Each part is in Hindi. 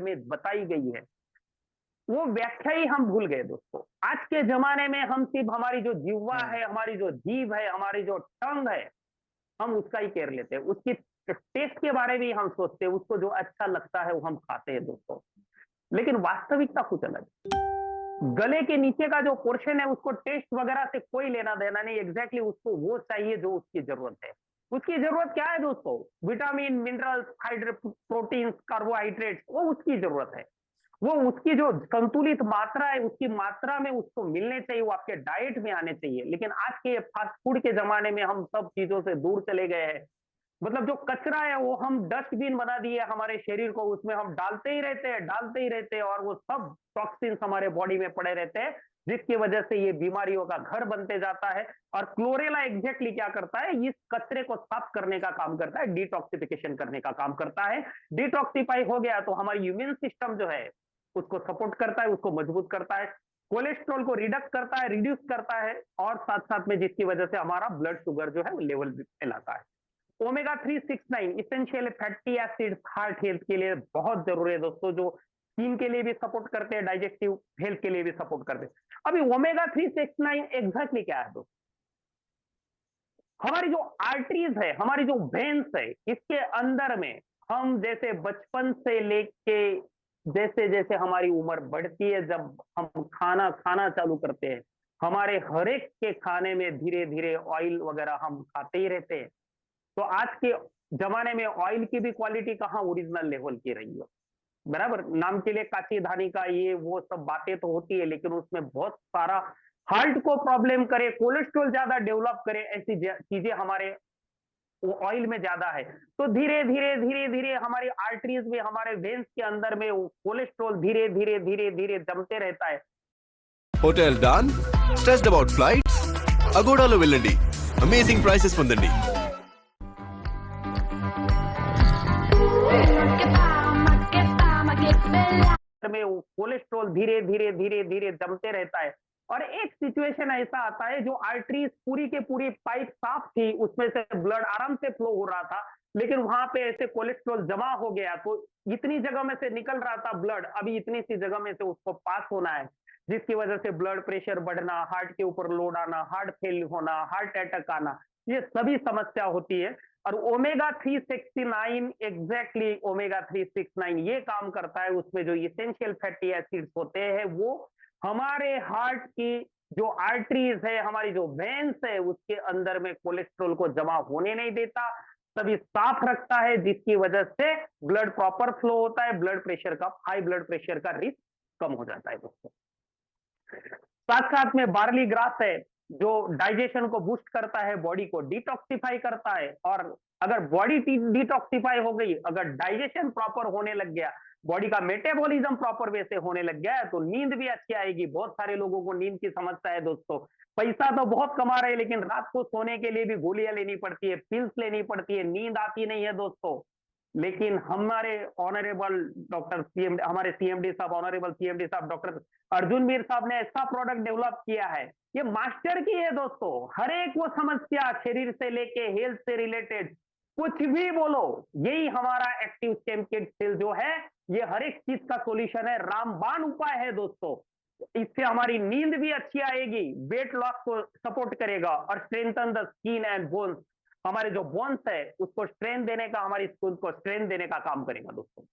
में बताई गई है, वो व्याख्या ही हम भूल गए दोस्तों। आज के जमाने में हम सिर्फ हमारी जो जिह्वा है, हमारी जो जीभ है, हमारी जो टंग है, हम उसका ही केयर लेते हैं, उसकी टेस्ट के बारे में ही हम सोचते हैं, उसको जो अच्छा लगता है वो हम खाते हैं दोस्तों। लेकिन वास्तविकता कुछ अलग है। गले के नीचे का जो पोर्शन है उसको टेस्ट वगैरह से कोई लेना देना नहीं, एग्जैक्टली उसको वो चाहिए जो उसकी जरूरत है। उसकी जरूरत क्या है दोस्तों? विटामिन, मिनरल्स, प्रोटीन्स, कार्बोहाइड्रेट्स, वो उसकी जरूरत है। वो उसकी जो संतुलित मात्रा है, उसकी मात्रा में उसको मिलने चाहिए, वो आपके डाइट में आने चाहिए। लेकिन आज के फास्ट फूड के जमाने में हम सब चीजों से दूर चले गए हैं। मतलब जो कचरा है वो हम डस्टबिन बना दिए हमारे शरीर को, उसमें हम डालते ही रहते हैं, डालते ही रहते हैं, और वो सब टॉक्सिन्स हमारे बॉडी में पड़े रहते हैं, जिसकी वजह से ये बीमारियों का घर बनते जाता है। और क्लोरेला एग्जैक्टली क्या करता है? इस कचरे को साफ करने का काम करता है, डिटॉक्सिफिकेशन करने का काम करता है। डिटॉक्सिफाई हो गया तो हमारी इम्यून सिस्टम जो है उसको सपोर्ट करता है, उसको मजबूत करता है, कोलेस्ट्रॉल को रिडक्ट करता है, रिड्यूस करता है, और साथ साथ में जिसकी वजह से हमारा ब्लड शुगर जो है वो लेवल में लाता है। Omega 369 essential fatty acids heart health के लिए बहुत जरूरी है दोस्तों, जो स्किन के लिए भी सपोर्ट करते हैं, डाइजेस्टिव हेल्थ के लिए भी सपोर्ट करते हैं। अभी ओमेगा 369 एग्जैक्टली क्या है दोस्तों? हमारी जो आर्टरीज है, हमारी जो वेन्स है, इसके अंदर में हम जैसे बचपन से लेके जैसे जैसे हमारी उम्र बढ़ती है, जब हम खाना खाना चालू करते हैं, हमारे हर एक के खाने में धीरे धीरे ऑयल वगैरह हम खाते ही रहते हैं। तो आज के जमाने में ऑयल की भी क्वालिटी कहाँ ओरिजिनल लेवल की रही है? बराबर, नाम के लिए काची धानी का ये वो सब बातें तो होती है, लेकिन उसमें बहुत सारा हार्ट को प्रॉब्लम करे, कोलेस्ट्रॉल ज्यादा डेवलप करे, ऐसी चीजें हमारे वो ऑयल में ज्यादा है। तो धीरे धीरे धीरे धीरे हमारी आर्टरीज में, हमारे वेन्स के अंदर में वो कोलेस्ट्रॉल धीरे धीरे धीरे धीरे जमते रहता है। Hotel don't stressed about flights అగోడాలో వెళ్ళండి అమేజింగ్ ప్రైసెస్ పొందండి में वो कोलेस्ट्रॉल धीरे धीरे धीरे धीरे जमते रहता है। और एक सिचुएशन ऐसा आता है जो आर्टरीज पूरी के पूरी पाइप साफ थी, उसमें से ब्लड आराम से फ्लो हो रहा था, लेकिन वहां पे ऐसे कोलेस्ट्रॉल जमा हो गया, तो इतनी जगह में से निकल रहा था ब्लड, अभी इतनी सी जगह में से उसको पास होना है, जिसकी वजह से ब्लड प्रेशर बढ़ना, हार्ट के ऊपर लोड आना, हार्ट फेल होना, हार्ट अटैक आना, ये सभी समस्या होती है। और ओमेगा 369 एग्जैक्टली ओमेगा 369 ये काम करता है, उसमें जो इसेंशियल फैटी एसिड्स होते हैं वो हमारे हार्ट की जो आर्टरीज है, हमारी जो वेन्स है, उसके अंदर में कोलेस्ट्रॉल को जमा होने नहीं देता, सभी साफ रखता है, जिसकी वजह से ब्लड प्रॉपर फ्लो होता है, ब्लड प्रेशर का, हाई ब्लड प्रेशर का रिस्क कम हो जाता है दोस्तों। साथ साथ में बार्ली ग्रास है जो डाइजेशन को बूस्ट करता है, बॉडी को डिटॉक्सिफाई करता है। और अगर बॉडी डिटॉक्सिफाई हो गई, अगर डाइजेशन प्रॉपर होने लग गया, बॉडी का मेटाबॉलिज्म प्रॉपर वे से होने लग गया है, तो नींद भी अच्छी आएगी। बहुत सारे लोगों को नींद की समस्या है दोस्तों, पैसा तो बहुत कमा रहे हैं, लेकिन रात को सोने के लिए भी गोलियां लेनी पड़ती है, पिल्स लेनी पड़ती है, नींद आती नहीं है दोस्तों। लेकिन हमारे ऑनरेबल डॉक्टर सीएम, हमारे सीएमडी साहब, ऑनरेबल सीएमडी साहब डॉक्टर अर्जुन मीर साहब ने ऐसा प्रोडक्ट डेवलप किया है, ये मास्टर की है दोस्तों। हर एक वो समस्या शरीर से लेके हेल्थ से रिलेटेड कुछ भी बोलो, यही हमारा एक्टिव स्टेम किट सेल जो है, ये हर एक चीज का सॉल्यूशन है, रामबाण उपाय है दोस्तों। इससे हमारी नींद भी अच्छी आएगी, वेट लॉस को सपोर्ट करेगा, और strengthen the skin and bones, हमारे जो बोन्स है उसको स्ट्रेंथ देने का, हमारी स्किन को स्ट्रेंथ देने का काम करेगा दोस्तों।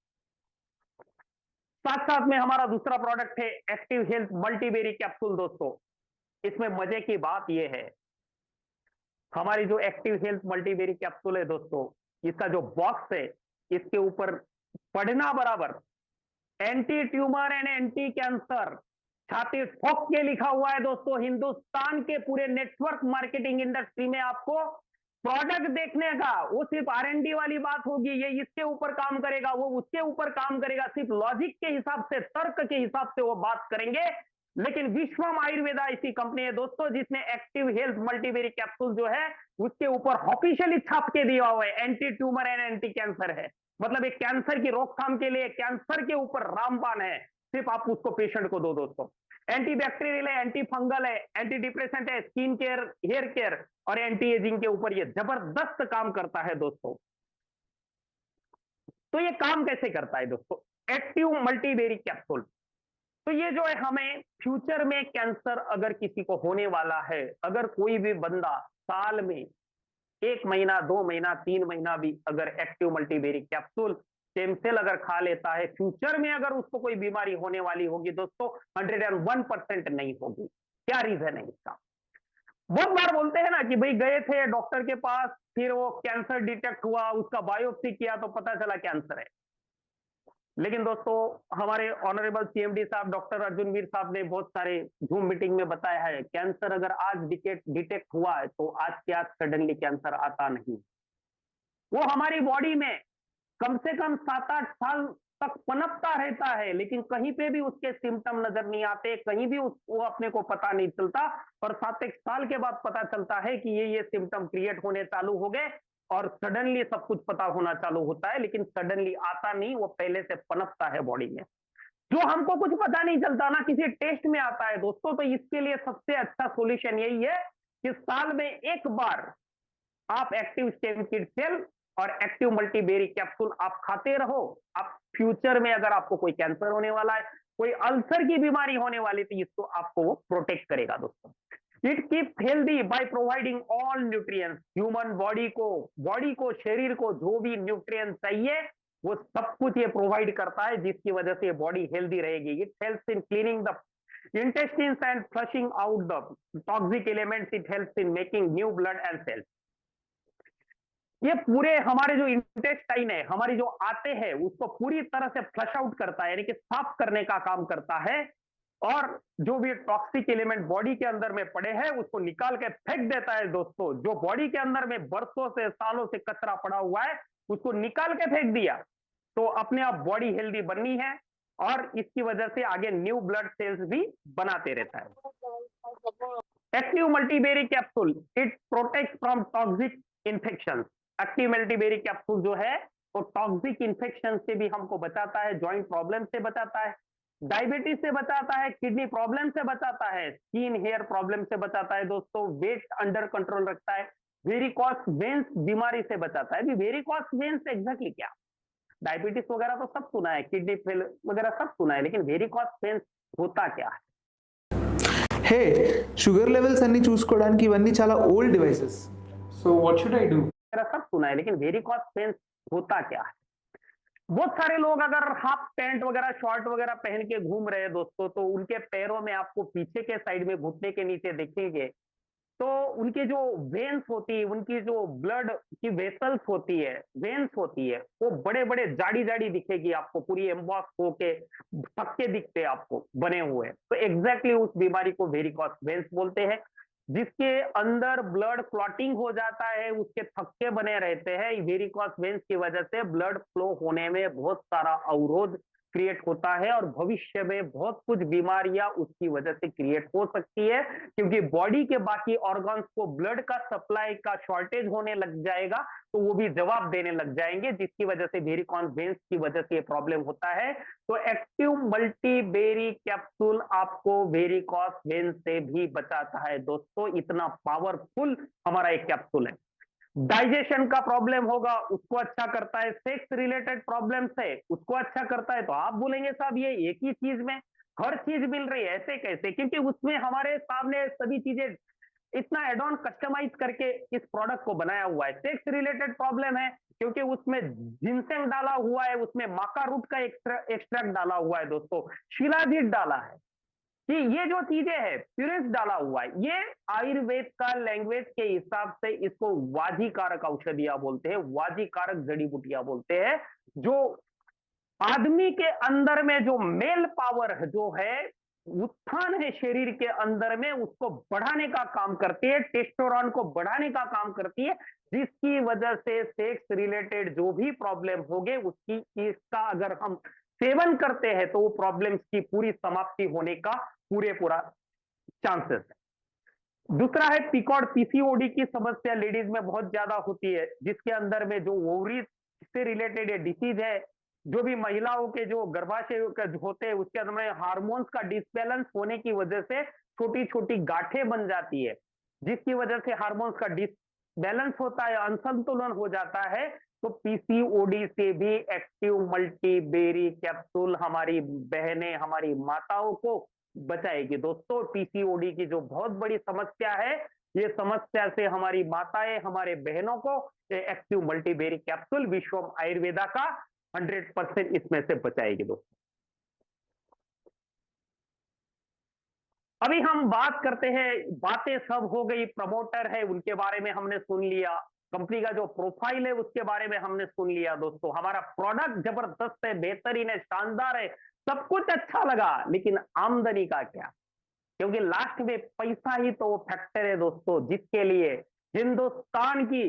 साथ साथ में हमारा दूसरा प्रोडक्ट है एक्टिव हेल्थ मल्टीबेरी कैप्सूल दोस्तों। इसमें मजे की बात यह है, हमारी जो एक्टिव हेल्थ मल्टीबेरी कैप्सूल है दोस्तों, इसका जो बॉक्स है, इसके ऊपर पढ़ना बराबर anti tumour and anti cancer छाती ठोक के लिखा हुआ है दोस्तों। हिंदुस्तान के पूरे नेटवर्क मार्केटिंग इंडस्ट्री में आपको प्रोडक्ट देखने का, वो सिर्फ R&D वाली बात होगी, ये इसके ऊपर काम करेगा, वो उसके ऊपर काम करेगा, सिर्फ लॉजिक के हिसाब से, तर्क के हिसाब से वो बात करेंगे। लेकिन विश्वम आयुर्वेदा ऐसी कंपनी है दोस्तों जिसने एक्टिव हेल्थ मल्टीबेरी कैप्सूल जो है उसके ऊपर ऑफिशियली छाप के दिया हुआ है, anti tumour and anti cancer है। मतलब एक कैंसर की रोकथाम के लिए, कैंसर के ऊपर रामबाण है, सिर्फ आप उसको पेशेंट को दो दोस्तों। एंटी बैक्टीरियल है, एंटी फंगल है, एंटी डिप्रेसेंट है, स्किन केयर, हेयर केयर और एंटी एजिंग के ऊपर ये जबरदस्त काम करता है दोस्तों। तो ये काम कैसे करता है दोस्तों? Active Multiberry capsule. तो ये जो है हमें फ्यूचर में कैंसर अगर किसी को होने वाला है, अगर कोई भी बंदा साल में 1 महीना, 2 महीना, 3 महीना भी अगर active Multiberry capsule stem cell अगर खा लेता है, फ्यूचर में अगर उसको कोई बीमारी होने वाली होगी दोस्तों, 101% नहीं होगी। क्या रीजन है इसका? बहुत बार बोलते हैं ना कि भाई गए थे डॉक्टर के पास, फिर वो कैंसर डिटेक्ट हुआ, उसका बायोप्सी किया तो पता चला कैंसर है। लेकिन दोस्तों हमारे ऑनरेबल सीएमडी साहब डॉक्टर अर्जुन वीर साहब ने बहुत सारे जूम मीटिंग में बताया है, कैंसर अगर आज डिटेक्ट हुआ है तो आज के आज सडनली कैंसर आता नहीं। वो हमारी बॉडी में कम से कम 7-8 साल तक पनपता रहता है, लेकिन कहीं पे भी उसके सिम्टम नजर नहीं आते, कहीं भी वो अपने को पता नहीं चलता, और 7-1 साल के बाद पता चलता है कि ये सिम्टम क्रिएट होने चालू हो गए और सडनली सब कुछ पता होना चालू होता है, लेकिन सडनली आता नहीं, वो पहले से पनपता है बॉडी में। जो हमको कुछ पता नहीं चलता ना, किसी टेस्ट में आता है दोस्तों, तो इसके लिए सबसे अच्छा सॉल्यूशन यही है कि साल में एक बार आप एक्टिव स्टेम किड सेल और एक्टिव मल्टीबेरी कैप्सूल आप खाते रहो। आप फ्यूचर में अगर आपको कोई कैंसर होने वाला है, कोई अल्सर की बीमारी होने वाली थी, इसको आपको वो प्रोटेक्ट करेगा दोस्तों। It keeps healthy by providing all nutrients. Human body को शरीर को जो भी न्यूट्रिएंट्स चाहिए वो सब कुछ ये प्रोवाइड करता है, जिसकी वजह से बॉडी हेल्दी रहेगी। It helps in cleaning the intestines and flushing out the toxic elements. It helps in making new blood and cells. ये पूरे हमारे जो इंटेस्टाइन है, हमारी जो आते हैं, उसको पूरी तरह से फ्लश आउट करता है, यानी कि साफ करने का काम करता है, और जो भी टॉक्सिक एलिमेंट बॉडी के अंदर में पड़े हैं उसको निकाल के फेंक देता है दोस्तों। जो बॉडी के अंदर में बरसों से सालों से कचरा पड़ा हुआ है उसको निकाल के फेंक दिया, तो अपने आप बॉडी हेल्दी बननी है, और इसकी वजह से आगे न्यू ब्लड सेल्स भी बनाते रहता है। Active Multiberry capsule it protect from toxic infection. Active Multiberry capsule जो है वो टॉक्सिक इन्फेक्शन से भी हमको बचाता है, जॉइंट प्रॉब्लम से बचाता है, डायबिटीज से बचाता है, किडनी प्रॉब्लम से बचाता है, स्किन हेयर प्रॉब्लम से बचाता है दोस्तों, वेट अंडर कंट्रोल रखता है, वेरिकॉस वेन्स बीमारी से बचाता है। वेरिकॉस वेन्स एग्जैक्टली क्या? डायबिटीज वगैरह तो सब सुना है, किडनी फेल वगैरह सब सुना है, लेकिन वेरिकॉस वेन्स होता क्या है? హే షుగర్ లెవెల్స్ అన్ని చూసుకోవడానికి ఇవన్నీ చాలా old devices. So what should I do? वगैरह सब सुना है, लेकिन वेरिकॉस वेन्स होता क्या है? बहुत सारे लोग अगर हाफ पैंट वगैरह शॉर्ट वगैरह पहन के घूम रहे हैं दोस्तों, तो उनके पैरों में आपको पीछे के साइड में घुटने के नीचे देखेंगे तो उनकी जो वेन्स होती है, उनकी जो ब्लड की वेसल्स होती है, वेन्स होती है, वो बड़े बड़े जाड़ी जाड़ी दिखेगी आपको, पूरी एम्बॉस होके थक्के दिखते हैं आपको बने हुए। तो एग्जैक्टली उस बीमारी को वेरिकॉस वेन्स बोलते हैं, जिसके अंदर ब्लड क्लॉटिंग हो जाता है, उसके थक्के बने रहते हैं। वेरिकॉस वेन्स की वजह से ब्लड फ्लो होने में बहुत सारा अवरोध क्रिएट होता है, और भविष्य में बहुत कुछ बीमारियां उसकी वजह से क्रिएट हो सकती है, क्योंकि बॉडी के बाकी ऑर्गन्स को ब्लड का सप्लाई का शॉर्टेज होने लग जाएगा, तो वो भी जवाब देने लग जाएंगे, जिसकी वजह से वेरिकॉस वेन्स की वजह से ये प्रॉब्लम होता है। तो एक्टिव मल्टीबेरी कैप्सूल आपको वेरिकॉस वेन्स से भी बचाता है दोस्तों, इतना पावरफुल हमारा एक कैप्सूल है। डाइजेशन का प्रॉब्लम होगा उसको अच्छा करता है, सेक्स रिलेटेड प्रॉब्लम है उसको अच्छा करता है। तो आप बोलेंगे साहब ये एक ही चीज में हर चीज मिल रही है, ऐसे कैसे? क्योंकि उसमें हमारे सामने सभी चीजें इतना एड ऑन कस्टमाइज करके इस प्रोडक्ट को बनाया हुआ है। सेक्स रिलेटेड प्रॉब्लम है क्योंकि उसमें जिनसेंग डाला हुआ है, उसमें माका रूट का एक्सट्रैक्ट डाला हुआ है दोस्तों, शिलाजीत डाला है, कि ये जो चीजें है प्यूरिस डाला हुआ है, ये आयुर्वेद का लैंग्वेज के हिसाब से इसको वाजीकारक औषधियां बोलते हैं, वाजीकारक जड़ी बूटियां बोलते हैं, जो आदमी के अंदर में जो मेल पावर जो है, उत्थान है शरीर के अंदर में, उसको बढ़ाने का काम करती है, टेस्टोस्टेरोन को बढ़ाने का काम करती है, जिसकी वजह से सेक्स रिलेटेड जो भी प्रॉब्लम होगे उसकी इसका अगर हम सेवन करते हैं तो वो प्रॉब्लम्स की पूरी समाप्ति होने का पूरा चांसेस है। दूसरा है पीकॉड, पीसीओडी की समस्या लेडीज में बहुत ज्यादा होती है, जिसके अंदर में जो ओवरी से रिलेटेड ये डिसीज है, जो भी महिलाओं के जो गर्भाशय होते हैं उसके अंदर में हार्मोन्स का डिसबैलेंस होने की वजह से छोटी छोटी गांठें बन जाती है, जिसकी वजह से हार्मोन्स का डिसबैलेंस होता है, असंतुलन हो जाता है, तो पीसीओडी से भी एक्टिव मल्टीबेरी कैप्सूल हमारी बहनें, हमारी माताओं को बचाएगी दोस्तों। पीसीओडी की जो बहुत बड़ी समस्या है, ये समस्या से हमारी माताएं, हमारे बहनों को एक्टिव मल्टीबेरी कैप्सूल विश्वम आयुर्वेदा का 100% इसमें से बचाएगी दोस्तों। अभी हम बात करते हैं, बातें सब हो गई, प्रमोटर है उनके बारे में हमने सुन लिया, कंपनी का जो प्रोफाइल है उसके बारे में हमने सुन लिया दोस्तों, हमारा प्रोडक्ट जबरदस्त है, बेहतरीन है, शानदार है, सब कुछ अच्छा लगा, लेकिन आमदनी का क्या? क्योंकि लास्ट में पैसा ही तो वो फैक्टर है दोस्तों, जिसके लिए हिंदुस्तान की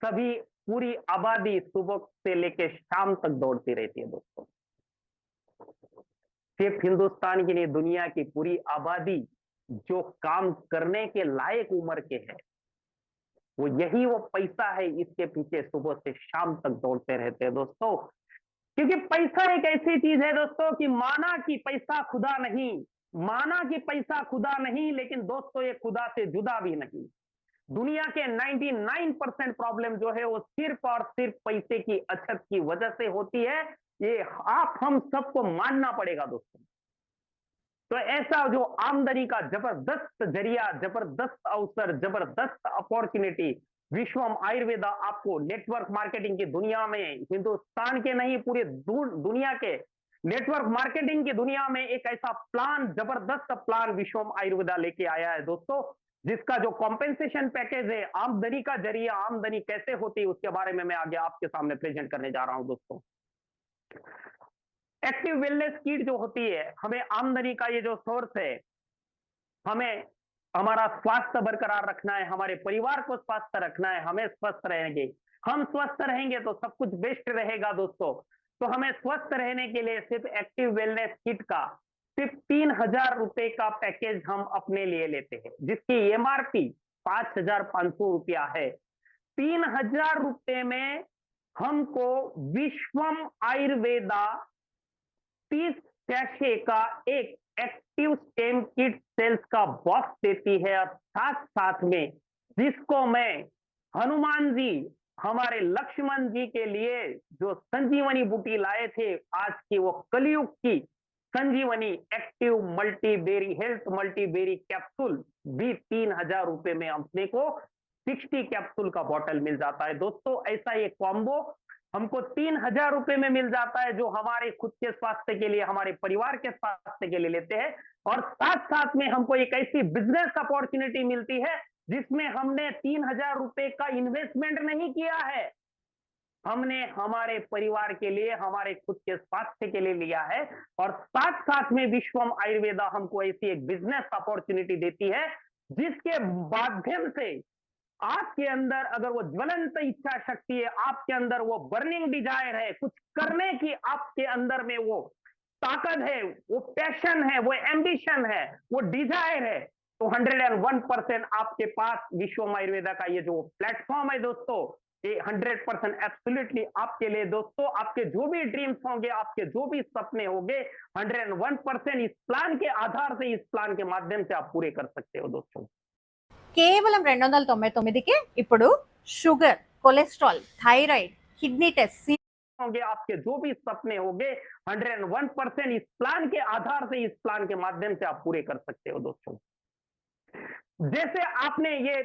सभी पूरी आबादी सुबह से लेकर शाम तक दौड़ती रहती है दोस्तों। सिर्फ हिंदुस्तान की नहीं, दुनिया की पूरी आबादी जो काम करने के लायक उम्र के है, वो यही वो पैसा है, इसके पीछे सुबह से शाम तक दौड़ते रहते हैं दोस्तों। क्योंकि पैसा एक ऐसी चीज है दोस्तों कि माना कि पैसा खुदा नहीं, माना कि पैसा खुदा नहीं, लेकिन दोस्तों ये खुदा से जुदा भी नहीं। दुनिया के 99% प्रॉब्लम जो है वो सिर्फ और सिर्फ पैसे की अछत की वजह से होती है, ये आप हम सबको मानना पड़ेगा दोस्तों। तो ऐसा जो आमदनी का जबरदस्त जरिया, जबरदस्त अवसर, जबरदस्त अपॉर्चुनिटी विश्वम आयुर्वेदा आपको नेटवर्क मार्केटिंग की दुनिया में, हिंदुस्तान के नहीं पूरे दुनिया के नेटवर्क मार्केटिंग की दुनिया में एक ऐसा प्लान, जबरदस्त प्लान विश्वम आयुर्वेदा लेके आया है दोस्तों, जिसका जो कॉम्पेंसेशन पैकेज है, आमदनी का जरिया, आमदनी कैसे होती है, उसके बारे में मैं आगे आपके सामने प्रेजेंट करने जा रहा हूं दोस्तों। एक्टिव वेलनेस किट जो होती है, हमें आमदनी का ये जो सोर्स है, हमें हमारा स्वास्थ्य बरकरार रखना है, हमारे परिवार को स्वस्थ रखना है, हमें स्वस्थ रहेंगे, हम स्वस्थ रहेंगे तो सब कुछ बेस्ट रहेगा दोस्तों। तो हमें स्वस्थ रहने के लिए सिर्फ एक्टिव वेलनेस किट का सिर्फ 3000 रुपए का पैकेज हम अपने लिए लेते हैं, जिसकी एमआरपी 5500 रुपया है। 3000 रुपए में हमको विश्वम आयुर्वेदा 30 सैशे का एक एक्टिव स्टेम किट सेल्स का बॉक्स देती है, और साथ साथ में जिसको मैं हनुमान जी, हमारे लक्ष्मण जी के लिए जो संजीवनी बूटी लाए थे, आज की वो कलयुग की संजीवनी एक्टिव मल्टीबेरी हेल्थ मल्टीबेरी कैप्सूल भी 3000 रुपए में अपने को 60 कैप्सूल का बॉटल मिल जाता है दोस्तों। ऐसा ये कॉम्बो हमको 3000 रुपए में मिल जाता है, जो हमारे खुद के स्वास्थ्य के लिए, हमारे परिवार के स्वास्थ्य के लिए लेते हैं, और साथ साथ में हमको एक ऐसी बिजनेस अपॉर्चुनिटी मिलती है जिसमें हमने 3000 रुपए का इन्वेस्टमेंट नहीं किया है, हमने हमारे परिवार के लिए, हमारे खुद के स्वास्थ्य के लिए लिया है, और साथ साथ में विश्वम आयुर्वेदा हमको ऐसी एक बिजनेस अपॉर्चुनिटी देती है जिसके माध्यम से आपके अंदर अगर वो ज्वलंत इच्छा शक्ति है, आपके अंदर वो बर्निंग डिजायर है, कुछ करने की आपके अंदर में वो ताकत है, वो पैशन है, वो एम्बिशन है, वो डिजायर है, तो 101% आपके पास विश्वम आयुर्वेदा का ये जो प्लेटफॉर्म है दोस्तों, ये 100% एब्सोल्युटली आपके लिए दोस्तों। आपके जो भी ड्रीम्स होंगे, आपके जो भी सपने होंगे, 101% इस प्लान के आधार से, इस प्लान के माध्यम से आप पूरे कर सकते हो दोस्तों। కేవలం 299కి ఇప్పుడు sugar, cholesterol, thyroid, kidney test होंगे, आपके जो भी सपने होंगे, 101% इस प्लान के आधार से, इस प्लान के माध्यम से आप पूरे कर सकते हो दोस्तों। जैसे आपने ये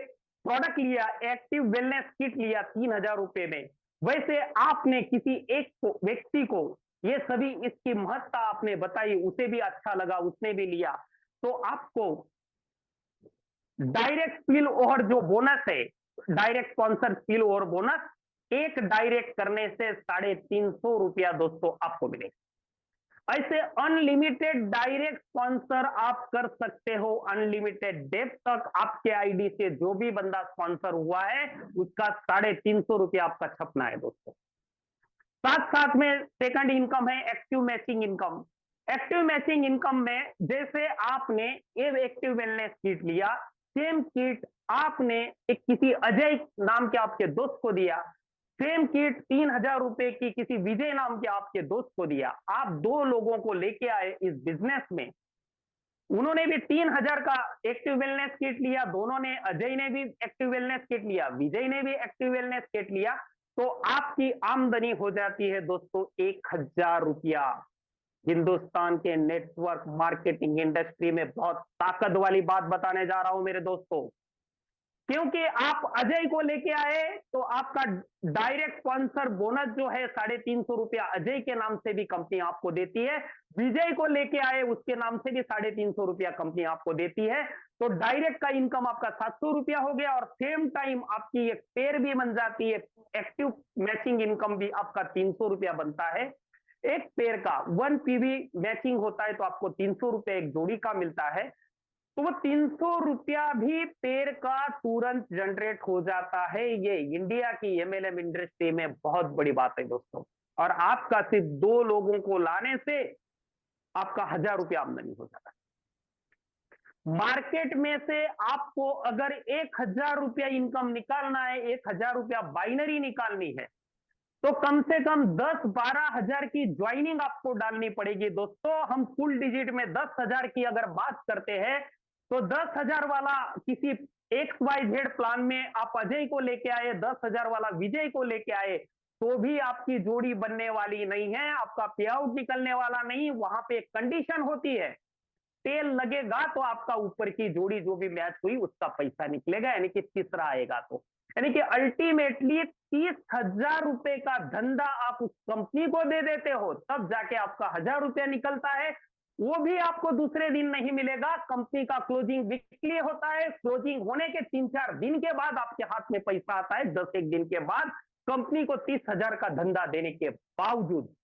प्रोडक्ट लिया, एक्टिव वेलनेस किट लिया 3000 रुपए में, वैसे आपने किसी एक व्यक्ति को ये सभी इसकी महत्ता आपने बताई, उसे भी अच्छा लगा, उसने भी लिया, तो आपको डायरेक्ट स्पिल ओवर जो बोनस है, direct sponsor spill over bonus, एक डायरेक्ट करने से 350 रुपया दोस्तों आपको मिलेगा। ऐसे अनलिमिटेड डायरेक्ट स्पॉन्सर आप कर सकते हो, अनलिमिटेड डेट तक आपके आईडी से जो भी बंदा स्पॉन्सर हुआ है उसका 350 रुपया आपका छपना है दोस्तों। साथ साथ में सेकंड इनकम है active matching income. Active matching income में जैसे आपने ये एक्टिव वेलनेस किट लिया, सेम किट आपने एक किसी अजय नाम के आपके दोस्त को दिया, सेम किट 3000 रुपए की किसी विजय नाम के आपके दोस्त को दिया, आप दो लोगों को लेके आए इस बिजनेस में, उन्होंने भी 3000 का एक्टिव वेलनेस किट लिया, दोनों ने, अजय ने भी एक्टिव वेलनेस किट लिया, विजय ने भी एक्टिव वेलनेस किट लिया, तो आपकी आमदनी हो जाती है दोस्तों 1,000 रुपया। हिंदुस्तान के नेटवर्क मार्केटिंग इंडस्ट्री में बहुत ताकत वाली बात बताने जा रहा हूं मेरे दोस्तों, क्योंकि आप अजय को लेके आए तो आपका डायरेक्ट स्पॉन्सर बोनस जो है 350 रुपया अजय के नाम से भी कंपनी आपको देती है। विजय को लेके आए उसके नाम से भी 350 रुपया कंपनी आपको देती है। तो डायरेक्ट का इनकम आपका 700 रुपया हो गया और सेम टाइम आपकी एक पेयर भी बन जाती है। एक्टिव मैचिंग इनकम भी आपका 300 रुपया बनता है। एक पेयर का 1 पीवी मैचिंग होता है तो आपको 300 रुपया एक जोड़ी का मिलता है। तो वो 300 रुपया भी पेड़ का तुरंत जनरेट हो जाता है। ये इंडिया की एमएलएम इंडस्ट्री में बहुत बड़ी बात है दोस्तों। और आपका सिर्फ 2 लोगों को लाने से आपका 1,000 रुपया आमदनी हो जाता है। मार्केट में से आपको अगर 1,000 रुपया इनकम निकालना है, 1,000 रुपया बाइनरी निकालनी है, तो कम से कम 10-12 हजार की ज्वाइनिंग आपको डालनी पड़ेगी दोस्तों। हम फुल डिजिट में 10,000 की अगर बात करते हैं तो 10,000 वाला किसी XYZ प्लान में आप अजय को लेके आए, 10,000 वाला विजय को लेके आए, तो भी आपकी जोड़ी बनने वाली नहीं है, आपका पे आउट निकलने वाला नहीं। वहां पे एक कंडीशन होती है, टेल लगेगा तो आपका ऊपर की जोड़ी जो भी मैच हुई उसका पैसा निकलेगा, यानी कि तीसरा आएगा। तो यानी कि अल्टीमेटली 30,000 रुपए का धंधा आप उस कंपनी को दे देते हो, तब जाके आपका 1,000 रुपया निकलता है। वो भी आपको दूसरे दिन नहीं मिलेगा। कंपनी का क्लोजिंग वीकली होता है। क्लोजिंग होने के 3-4 दिन के बाद आपके हाथ में पैसा आता है। 10-1 दिन के बाद कंपनी को 30,000 का धंधा देने के बावजूद।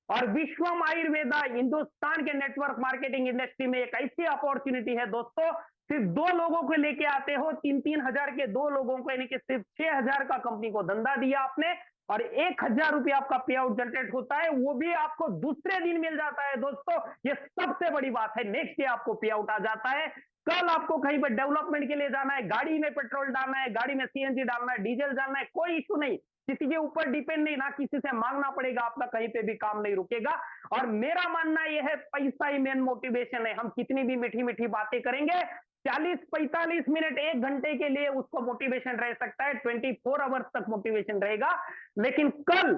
और विश्वम आयुर्वेदा हिंदुस्तान के नेटवर्क मार्केटिंग इंडस्ट्री में एक ऐसी अपॉर्चुनिटी है दोस्तों, सिर्फ 2 लोगों को लेके आते हो, 3-3 हजार के 2 लोगों को, यानी कि सिर्फ 6,000 का कंपनी को धंधा दिया आपने और 1,000 रुपया आपका पे आउट जनरेट होता है। वो भी आपको दूसरे दिन मिल जाता है दोस्तों। ये सबसे बड़ी बात है। नेक्स्ट डे आपको पे आउट आ जाता है। कल आपको कहीं पर डेवलपमेंट के लिए जाना है, गाड़ी में पेट्रोल डालना है, गाड़ी में सीएनजी डालना है, डीजल डालना है, कोई इशू नहीं, किसी के ऊपर डिपेंड नहीं, ना किसी से मांगना पड़ेगा, आपका कहीं पे भी काम नहीं रुकेगा। और मेरा मानना यह है, पैसा ही मेन मोटिवेशन है। हम कितनी भी मीठी मीठी बातें करेंगे, 40-45 मिनट 1 घंटे के लिए उसको मोटिवेशन रह सकता है, 24 आवर्स तक मोटिवेशन रहेगा, लेकिन कल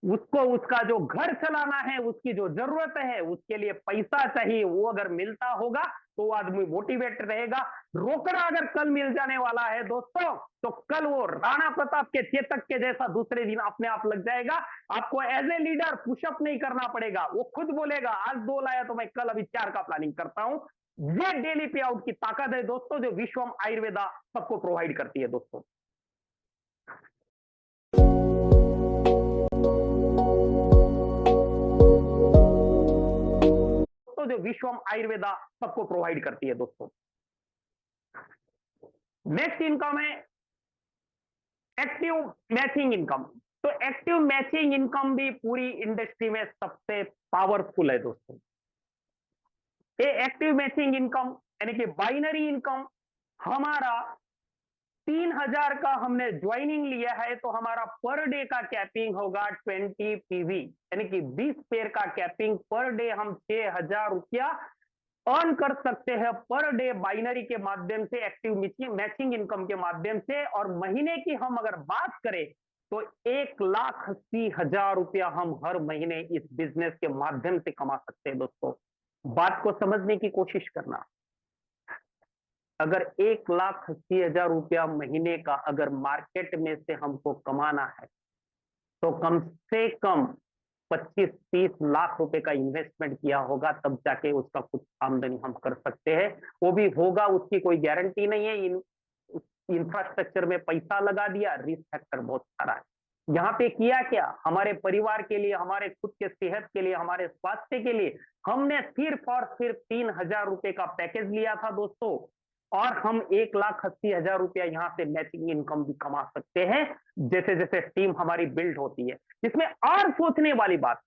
उसको उसका जो घर चलाना है, उसकी जो जरूरत है, उसके लिए पैसा चाहिए, वो अगर मिलता होगा तो आदमी मोटिवेट रहेगा। रोकड़ा अगर कल मिल जाने वाला है दोस्तों, तो कल वो राणा प्रताप के चेतक के जैसा दूसरे दिन अपने आप लग जाएगा। आपको एज ए लीडर पुशअप नहीं करना पड़ेगा, वो खुद बोलेगा आज 2 लाया तो मैं कल अभी 4 का प्लानिंग करता हूं। ये डेली पे आउट की ताकत है दोस्तों, जो विश्वम आयुर्वेदा सबको प्रोवाइड करती है दोस्तों। तो जो विश्वम आयुर्वेदा सबको प्रोवाइड करती है दोस्तों। नेक्स्ट इनकम है एक्टिव मैचिंग इनकम। तो एक्टिव मैचिंग इनकम भी पूरी इंडस्ट्री में सबसे पावरफुल है दोस्तों। ये एक्टिव मैचिंग इनकम यानी कि बाइनरी इनकम, हमारा 3,000 का हमने ज्वाइनिंग लिया है तो हमारा पर डे का कैपिंग होगा 20 पीवी, यानी कि 20 पेयर का कैपिंग पर डे हम 6,000 रुपया अर्न कर सकते हैं पर डे बाइनरी के माध्यम से, एक्टिव मैचिंग इनकम के माध्यम से। और महीने की हम अगर बात करें तो 1,80,000 रुपया हम हर महीने इस बिजनेस के माध्यम से कमा सकते हैं दोस्तों। बात को समझने की कोशिश करना। अगर 1,80,000 रुपया महीने का अगर मार्केट में से हमको कमाना है तो कम से कम 25-30 लाख रुपए का इन्वेस्टमेंट किया होगा, तब जाके उसका कुछ आमदनी हम कर सकते हैं। वो भी होगा, उसकी कोई गारंटी नहीं है। इंफ्रास्ट्रक्चर में पैसा लगा दिया, रिस्क फैक्टर बहुत सारा है। यहाँ पे किया क्या, हमारे परिवार के लिए, हमारे खुद के सेहत के लिए, हमारे स्वास्थ्य के लिए हमने सिर्फ और सिर्फ 3,000 रुपए का पैकेज लिया था दोस्तों, और हम 1,80,000 रुपया यहाँ से मैचिंग इनकम भी कमा सकते हैं जैसे जैसे टीम हमारी बिल्ड होती है। इसमें और सोचने वाली बात,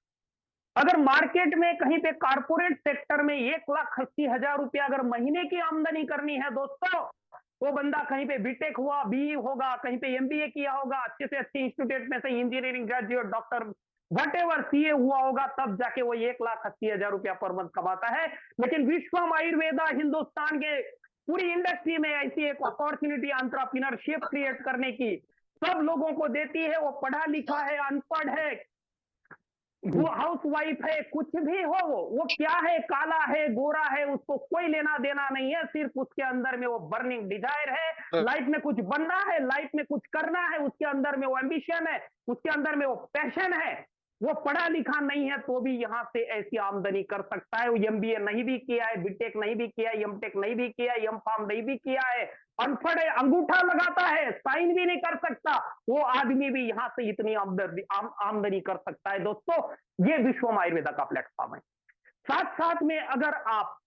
अगर मार्केट में कहीं पे कारपोरेट सेक्टर में 1,80,000 रुपया अगर महीने की आमदनी करनी है दोस्तों, वो बंदा कहीं पे बीटेक हुआ, बीई होगा, कहीं पे एमबीए किया होगा, अच्छे से अच्छे इंस्टीट्यूट में से engineering graduate, doctor, whatever CA हुआ होगा, तब जाके वो 1,80,000 रुपया पर मंथ कमाता है। लेकिन विश्वम आयुर्वेदा हिंदुस्तान के पूरी इंडस्ट्री में ऐसी एक अपॉर्चुनिटी एंटरप्रेन्योरशिप क्रिएट करने की, सब लोगों को देती है, वो पढ़ा लिखा है, अनपढ़ है, वो हाउस वाइफ है, कुछ भी हो, वो क्या है, काला है, गोरा है, उसको कोई लेना देना नहीं है। सिर्फ उसके अंदर में वो बर्निंग डिजायर है, लाइफ में कुछ बनना है, लाइफ में कुछ करना है, उसके अंदर में वो एम्बिशन है, उसके अंदर में वो पैशन है। वो पढ़ा लिखा नहीं है तो भी यहां से ऐसी आमदनी कर सकता है। वो एमबीए नहीं भी किया है, बीटेक नहीं भी किया है, एमटेक नहीं भी किया है, एम फार्म नहीं भी किया है, अनपढ़ है, अंगूठा लगाता है, साइन भी नहीं कर सकता, वो आदमी भी यहां से इतनी आमदनी कर सकता है। दोस्तों, ये विश्वम आयुर्वेदा का प्लेटफॉर्म है। साथ साथ में अगर आप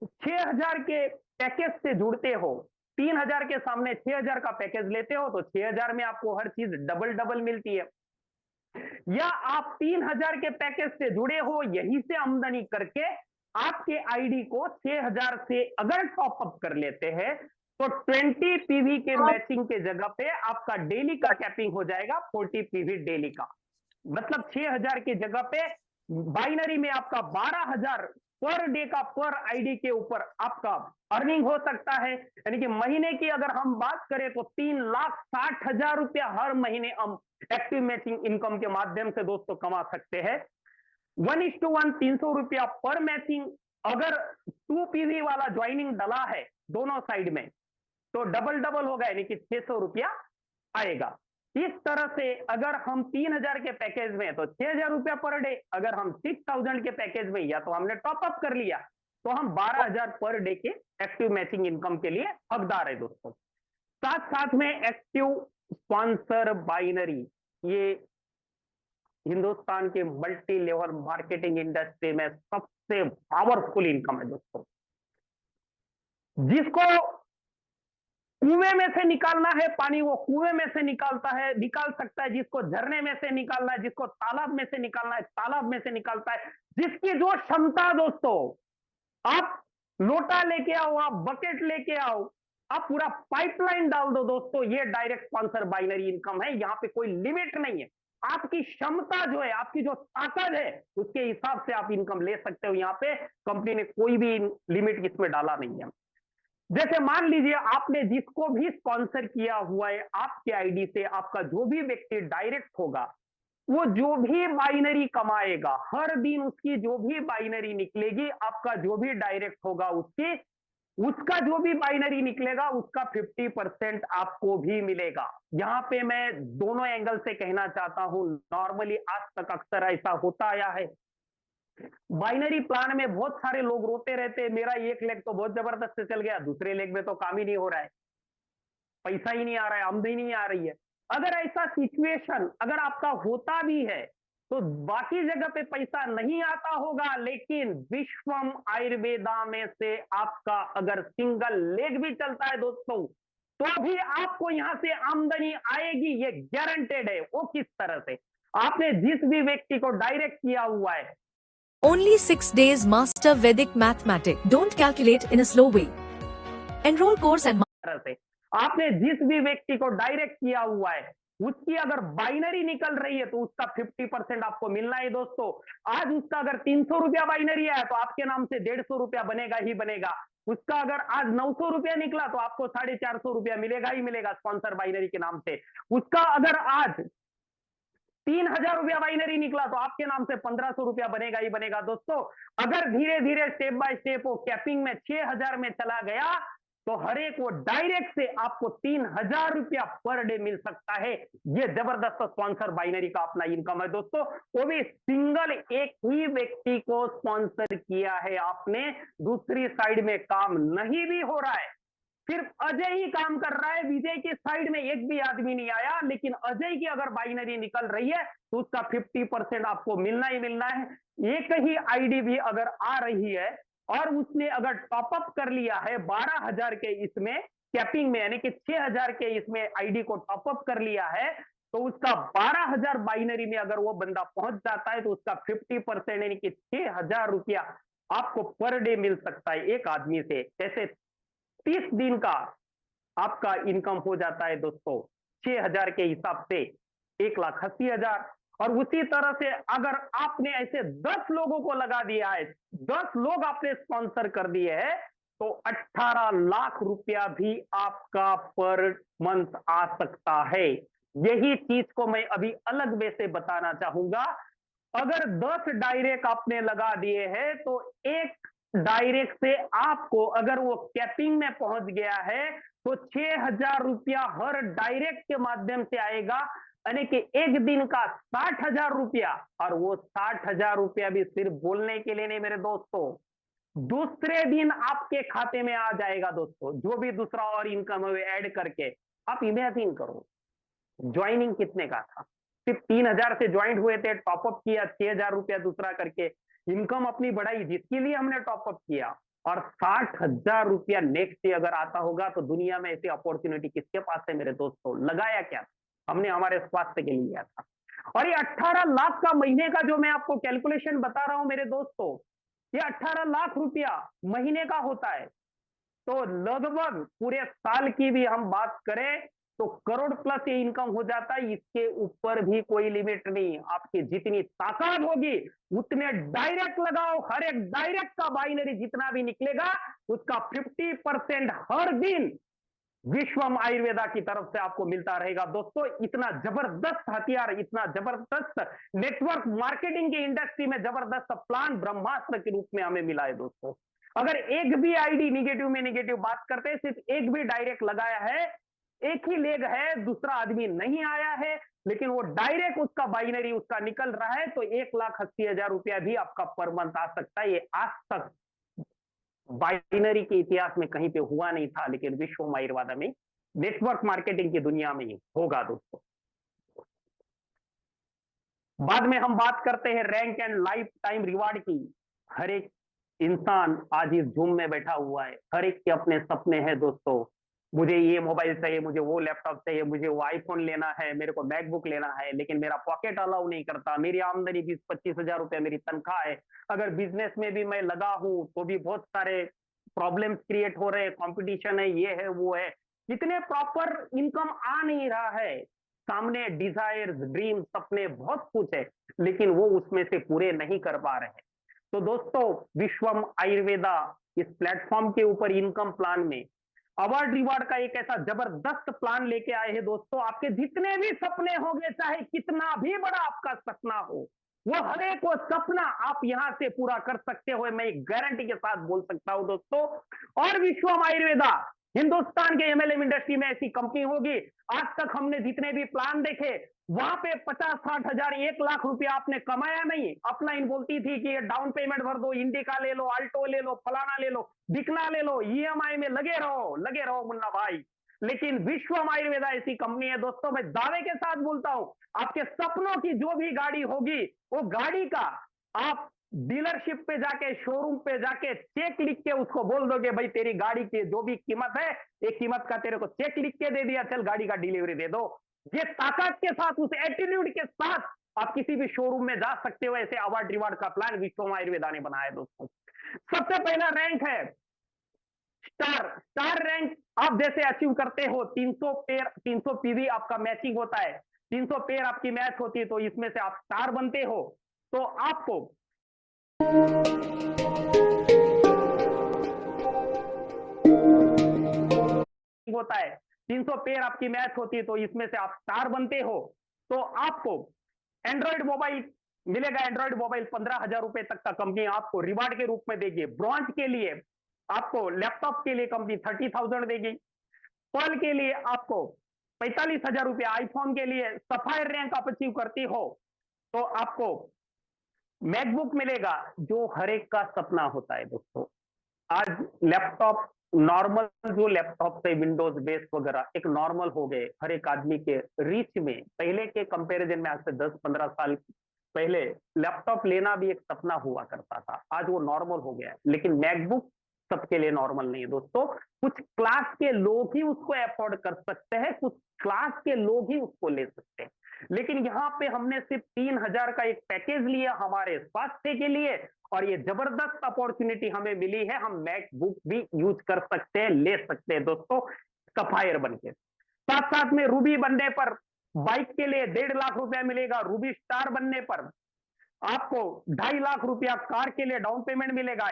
6,000 के पैकेज से जुड़ते हो, 3,000 के सामने 6,000 का पैकेज लेते हो, तो 6,000 में आपको हर चीज डबल डबल मिलती है। या आप 3,000 के पैकेज से जुड़े हो, यही से आमदनी करके आपके आईडी को 6,000 से अगर टॉपअप कर लेते हैं, तो 20 पीवी के मैचिंग के जगह पे आपका डेली का कैपिंग हो जाएगा 40 पीवी डेली का। मतलब 6,000 की जगह पे बाइनरी में आपका 12,000 पर डे का पर आईडी के ऊपर आपका अर्निंग हो सकता है। यानी कि महीने की अगर हम बात करें तो 3,60,000 रुपया हर महीने हम एक्टिव मैचिंग इनकम के माध्यम से दोस्तों कमा सकते हैं। 1:1 300 रुपया पर मैचिंग। अगर 2 पीवी वाला ज्वाइनिंग डला है दोनों साइड में, तो डबल डबल होगा, यानी कि 600 रुपया आएगा। इस तरह से अगर हम 3,000 के पैकेज में तो 6,000 रुपया पर डे, अगर हम 6,000 के पैकेज में या तो हमने टॉपअप कर लिया तो हम 12,000 पर डे के एक्टिव मैचिंग इनकम के लिए हकदार है दोस्तों। साथ साथ में एक्टिव स्पॉन्सर बाइनरी, ये हिंदुस्तान के मल्टी लेवल मार्केटिंग इंडस्ट्री में सबसे पावरफुल इनकम है दोस्तों। जिसको कुएं में से निकालना है पानी, वो कुएं में से निकाल सकता है। जिसको झरने में से निकालना है, जिसको तालाब में से निकालना है, तालाब में से निकालता है। जिसकी जो क्षमता दोस्तों, आप लोटा लेके आओ, आप बकेट लेके आओ, आप पूरा पाइपलाइन डाल दो दोस्तों, ये डायरेक्ट स्पॉन्सर बाइनरी इनकम है। यहाँ पे कोई लिमिट नहीं है। आपकी क्षमता जो है, आपकी जो ताकत है, उसके हिसाब से आप इनकम ले सकते हो। यहाँ पे कंपनी ने कोई भी लिमिट इसमें डाला नहीं है। जैसे मान लीजिए आपने जिसको भी स्पॉन्सर किया हुआ है, आपके आईडी से आपका जो भी व्यक्ति डायरेक्ट होगा, वो जो भी बाइनरी कमाएगा, हर दिन उसकी जो भी बाइनरी निकलेगी, आपका जो भी डायरेक्ट होगा उसका जो भी बाइनरी निकलेगा, उसका 50% आपको भी मिलेगा। यहां पे मैं दोनों एंगल से कहना चाहता हूं, नॉर्मली आज तक अक्सर ऐसा होता आया है। बाइनरी प्लान में बहुत सारे लोग रोते रहते हैं, मेरा एक लेग तो बहुत जबरदस्त से चल गया, दूसरे लेग में तो काम ही नहीं हो रहा है, पैसा ही नहीं आ रहा है, आमदनी नहीं आ रही है। अगर ऐसा सिचुएशन अगर आपका होता भी है, तो बाकी जगह पे पैसा नहीं आता होगा, लेकिन विश्वम आयुर्वेदा में से आपका अगर सिंगल लेग भी चलता है दोस्तों, तो भी आपको यहां से आमदनी आएगी, ये गारंटेड है। वो किस तरह से? आपने जिस भी व्यक्ति को डायरेक्ट किया हुआ है, Only 6 days master Vedic mathematics. Don't calculate in a slow way. Enroll course and तरह से आपने जिस भी व्यक्ति को डायरेक्ट किया हुआ है, उसकी अगर बाइनरी निकल रही है, तो उसका 50% आपको मिलना है दोस्तों। आज उसका अगर 300 रुपया बाइनरी है, तो आपके नाम से 150 रुपया बनेगा ही बनेगा। उसका अगर आज 900 रुपया निकला, तो आपको 450 रुपया मिलेगा ही मिलेगा स्पॉन्सर बाइनरी के नाम से। उसका अगर आज 3,000 रुपया बाइनरी निकला, तो आपके नाम से 1,500 रुपया बनेगा ही बनेगा दोस्तों। अगर धीरे धीरे स्टेप बाय स्टेप वो कैपिंग में 6,000 में चला गया, तो हर एक वो डायरेक्ट से आपको 3,000 रुपया पर डे मिल सकता है। ये जबरदस्त स्पॉन्सर बाइनरी का अपना इनकम है दोस्तों। वो भी सिंगल एक ही व्यक्ति को स्पॉन्सर किया है आपने, दूसरी साइड में काम नहीं भी हो रहा है, सिर्फ अजय ही काम कर रहा है, विजय की साइड में एक भी आदमी नहीं आया, लेकिन अजय की अगर बाइनरी निकल रही है, तो उसका 50% आपको मिलना ही मिलना है। एक ही आईडी भी अगर आ रही है और उसने अगर टॉपअप कर लिया है 12,000 के इसमें कैपिंग में, यानी कि 6,000 के इसमें आईडी को टॉपअप कर लिया है, तो उसका 12,000 बाइनरी में अगर वो बंदा पहुंच जाता है, तो उसका 50% यानी कि 6,000 रुपया आपको पर डे मिल सकता है एक आदमी से। जैसे 30 दिन का आपका इनकम हो जाता है दोस्तों 6,000 के हिसाब से 1,80,000। और उसी तरह से अगर आपने ऐसे 10 लोगों को लगा दिया है, 10 लोग आपने स्पॉन्सर कर दिए हैं, तो 18 लाख रुपया भी आपका पर मंथ आ सकता है। यही चीज को मैं अभी अलग वे से बताना चाहूंगा। अगर 10 डायरेक्ट आपने लगा दिए हैं तो एक डायरेक्ट से आपको अगर वो कैपिंग में पहुंच गया है तो 6,000 रुपया हर डायरेक्ट के माध्यम से आएगा, यानी कि एक दिन का 60,000 रुपया। और वो 60,000 रुपया भी सिर्फ बोलने के लिए नहीं मेरे दोस्तों, दूसरे दिन आपके खाते में आ जाएगा दोस्तों, जो भी दूसरा और इनकम ऐड करके। आप इमेजिन करो ज्वाइनिंग कितने का था, सिर्फ 3,000 से ज्वाइंट हुए थे, टॉपअप किया 6,000 रुपया दूसरा करके, इनकम अपनी बढ़ाई जिसके लिए हमने टॉपअप किया, और 60,000 रुपया नेक्स्ट डे अगर आता होगा तो दुनिया में ऐसी अपॉर्चुनिटी किसके पास है मेरे दोस्तों। लगाया क्या, हमने हमारे स्वास्थ्य के लिए लिया था। और ये 18 लाख का महीने का जो मैं आपको कैलकुलेशन बता रहा हूं मेरे दोस्तों, ये 18 लाख रुपया महीने का होता है। तो लगभग पूरे साल की भी हम बात करें तो करोड़ प्लस ये इनकम हो जाता है। इसके ऊपर भी कोई लिमिट नहीं, आपकी जितनी ताकत होगी उतने डायरेक्ट लगाओ, हर एक डायरेक्ट का बाइनरी जितना भी निकलेगा उसका 50% हर दिन विश्वम आयुर्वेदा की तरफ से आपको मिलता रहेगा दोस्तों। इतना जबरदस्त हथियार, इतना जबरदस्त नेटवर्क मार्केटिंग की इंडस्ट्री में जबरदस्त प्लान ब्रह्मास्त्र के रूप में हमें मिला है दोस्तों। अगर एक भी आईडी निगेटिव में निगेटिव बात करते हैं, सिर्फ एक भी डायरेक्ट लगाया है, एक ही लेग है, दूसरा आदमी नहीं आया है, लेकिन वो डायरेक्ट उसका बाइनरी उसका निकल रहा है, तो 1,80,000 रुपया भी आपका पर मंथ आ सकता है। ये आज तक बाइनरी के इतिहास में कहीं पे हुआ नहीं था, लेकिन विश्व आयुर्वेदा में नेटवर्क मार्केटिंग की दुनिया में होगा दोस्तों। बाद में हम बात करते हैं rank and life time reward की। हर एक इंसान आज इस जूम में बैठा हुआ है, हर एक के अपने सपने हैं दोस्तों। मुझे ये मोबाइल चाहिए, मुझे वो लैपटॉप चाहिए, मुझे वो आईफोन लेना है, मेरे को मैकबुक लेना है, लेकिन मेरा पॉकेट अलाउ नहीं करता। मेरी आमदनी 20-25 हजार रुपया मेरी तनख्वाह है। अगर बिजनेस में भी मैं लगा हूं तो भी बहुत सारे प्रॉब्लम्स क्रिएट हो रहे हैं, कंपटीशन है, ये है वो है, इतने प्रॉपर इनकम आ नहीं रहा है। सामने डिजायर्स, ड्रीम, सपने बहुत कुछ है, लेकिन वो उसमें से पूरे नहीं कर पा रहे हैं। तो दोस्तों विश्वम आयुर्वेदा इस प्लेटफॉर्म के ऊपर इनकम प्लान में अवार्ड रिवार्ड का एक ऐसा जबरदस्त प्लान लेके आए हैं दोस्तों। आपके जितने भी सपने होंगे, चाहे कितना भी बड़ा आपका सपना हो, वो हर एक वो सपना आप यहां से पूरा कर सकते हो, मैं एक गारंटी के साथ बोल सकता हूं दोस्तों। और विश्वम आयुर्वेदा हिंदुस्तान के एमएलएम इंडस्ट्री में ऐसी कंपनी होगी, आज तक हमने जितने भी प्लान देखे वहां पे 50-60 हजार 1 लाख रुपया आपने कमाया नहीं। अपलाइन बोलती थी कि ये डाउन पेमेंट भर दो, इंडिका ले लो, अल्टो ले लो, फलाना ले लो, दिखना ले लो, ईएमआई में लगे रहो मुन्ना भाई। लेकिन विश्वम आयुर्वेदा ऐसी कंपनी है दोस्तों, मैं दावे के साथ बोलता हूं, आपके सपनों की जो भी गाड़ी होगी, वो गाड़ी का आप डीलरशिप पे जाके, शोरूम पे जाके चेक लिख के उसको बोल दोगे, भाई तेरी गाड़ी की जो भी कीमत है, एक कीमत का तेरे को चेक लिख के दे दिया, चल गाड़ी का डिलीवरी दे दो। ये ताकत के साथ, उस एटीट्यूड के साथ आप किसी भी शोरूम में जा सकते हो। ऐसे अवार्ड रिवार्ड का प्लान विश्वम आयुर्वेदा ने बनाया दोस्तों। सबसे पहला रैंक है स्टार रैंक। आप जैसे अचीव करते हो 300 पेयर, 300 पीवी आपका मैचिंग होता है, 300 पेयर आपकी मैच होती है, तो इसमें से आप स्टार बनते हो, तो आपको होता है 300 पेयर आपकी मैच होती है, तो इसमें से आप स्टार बनते हो, तो आपको एंड्रॉइड मोबाइल मिलेगा। एंड्रॉइड मोबाइल 15,000 रुपए तक का कंपनी आपको रिवार्ड के रूप में देगी। ब्रॉन्ज के लिए आपको लैपटॉप के लिए कंपनी 30,000 देगी। पर्ल के लिए आपको 45,000 रुपया, आईफोन के लिए सफायर रैंक आप अचीव करती हो तो आपको मैकबुक मिलेगा, जो हर एक का सपना होता है दोस्तों। आज लैपटॉप नॉर्मल, जो लैपटॉप से विंडोज बेस वगैरह एक नॉर्मल हो गए हर एक आदमी के रीच में। पहले के कंपैरिजन में आज से 10-15 साल पहले लैपटॉप लेना भी एक सपना हुआ करता था, आज वो नॉर्मल हो गया है। लेकिन मैकबुक सबके लिए नॉर्मल नहीं है दोस्तों। कुछ क्लास के लोग ही उसको अफोर्ड कर सकते हैं, कुछ क्लास के लोग ही उसको ले सकते हैं। लेकिन यहाँ पे हमने सिर्फ 3,000 का एक पैकेज लिया हमारे स्वास्थ्य के लिए, और ये जबरदस्त अपॉर्चुनिटी हमें मिली है। हम मैकबुक भी यूज कर सकते हैं, ले सकते हैं दोस्तों, सफायर बनके। साथ साथ में रूबी बनने पर बाइक के लिए 1.5 लाख रुपया मिलेगा। रूबी स्टार बनने पर आपको 2.5 लाख रुपया कार के लिए डाउन पेमेंट मिलेगा।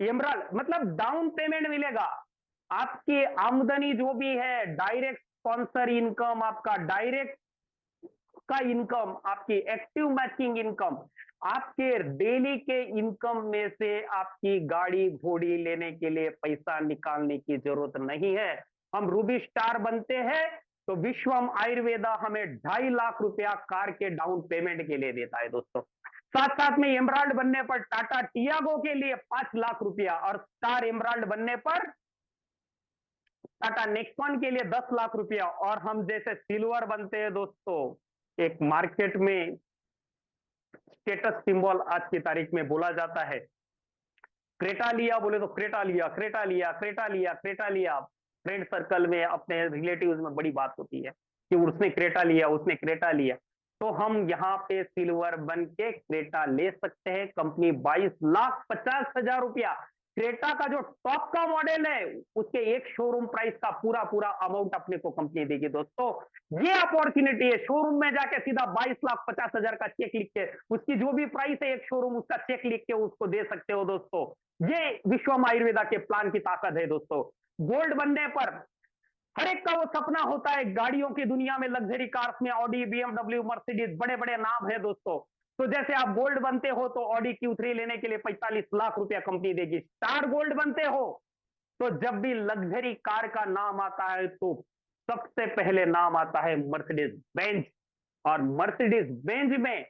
एमराल्ड मतलब डाउन पेमेंट मिलेगा। आपकी आमदनी जो भी है, डायरेक्ट स्पॉन्सर इनकम, आपका डायरेक्ट का इनकम, आपकी एक्टिव मैचिंग इनकम, आपके डेली के इनकम में से आपकी गाड़ी घोड़ी लेने के लिए पैसा निकालने की जरूरत नहीं है। हम रूबी स्टार बनते हैं तो विश्वम आयुर्वेदा हमें 2.5 लाख रुपया कार के डाउन पेमेंट के लिए देता है दोस्तों। साथ साथ में एमराल्ड बनने पर टाटा टियागो के लिए 5 लाख रुपया, और स्टार एमराल्ड बनने पर टाटा नेक्सॉन के लिए 10 लाख रुपया। और हम जैसे सिल्वर बनते हैं दोस्तों, एक मार्केट में स्टेटस सिंबल आज की तारीख में बोला जाता है, क्रेटा लिया बोले तो क्रेटा लिया, क्रेटा लिया, क्रेटा लिया, क्रेटा लिया। फ्रेंड सर्कल में, अपने रिलेटिव्स में बड़ी बात होती है कि उसने क्रेटा लिया, उसने क्रेटा लिया। तो हम यहाँ पे सिल्वर बन के क्रेटा ले सकते हैं। कंपनी 22,50,000 रुपया, क्रेटा का जो टॉप का मॉडल है उसके एक शोरूम प्राइस का पूरा पूरा अमाउंट अपने को कंपनी देगी दोस्तों। ये अपॉर्चुनिटी है, शोरूम में जाके सीधा 22,50,000 का चेक लिख के, उसकी जो भी प्राइस है एक शोरूम, उसका चेक लिख के उसको दे सकते हो दोस्तों। ये विश्वम आयुर्वेदा के प्लान की ताकत है दोस्तों। गोल्ड बनने पर हर एक का वो सपना होता है, गाड़ियों की दुनिया में, लग्जरी कार्स में ऑडी, बीएमडब्ल्यू, मर्सिडीज, बड़े बड़े नाम है दोस्तों। तो जैसे आप गोल्ड बनते हो तो ऑडी Q3 लेने के लिए 45 लाख रुपया कंपनी देगी। स्टार गोल्ड बनते हो तो जब भी लग्जरी कार का नाम आता है तो सबसे पहले नाम आता है मर्सिडीज बेंज। और मर्सिडीज बेंज में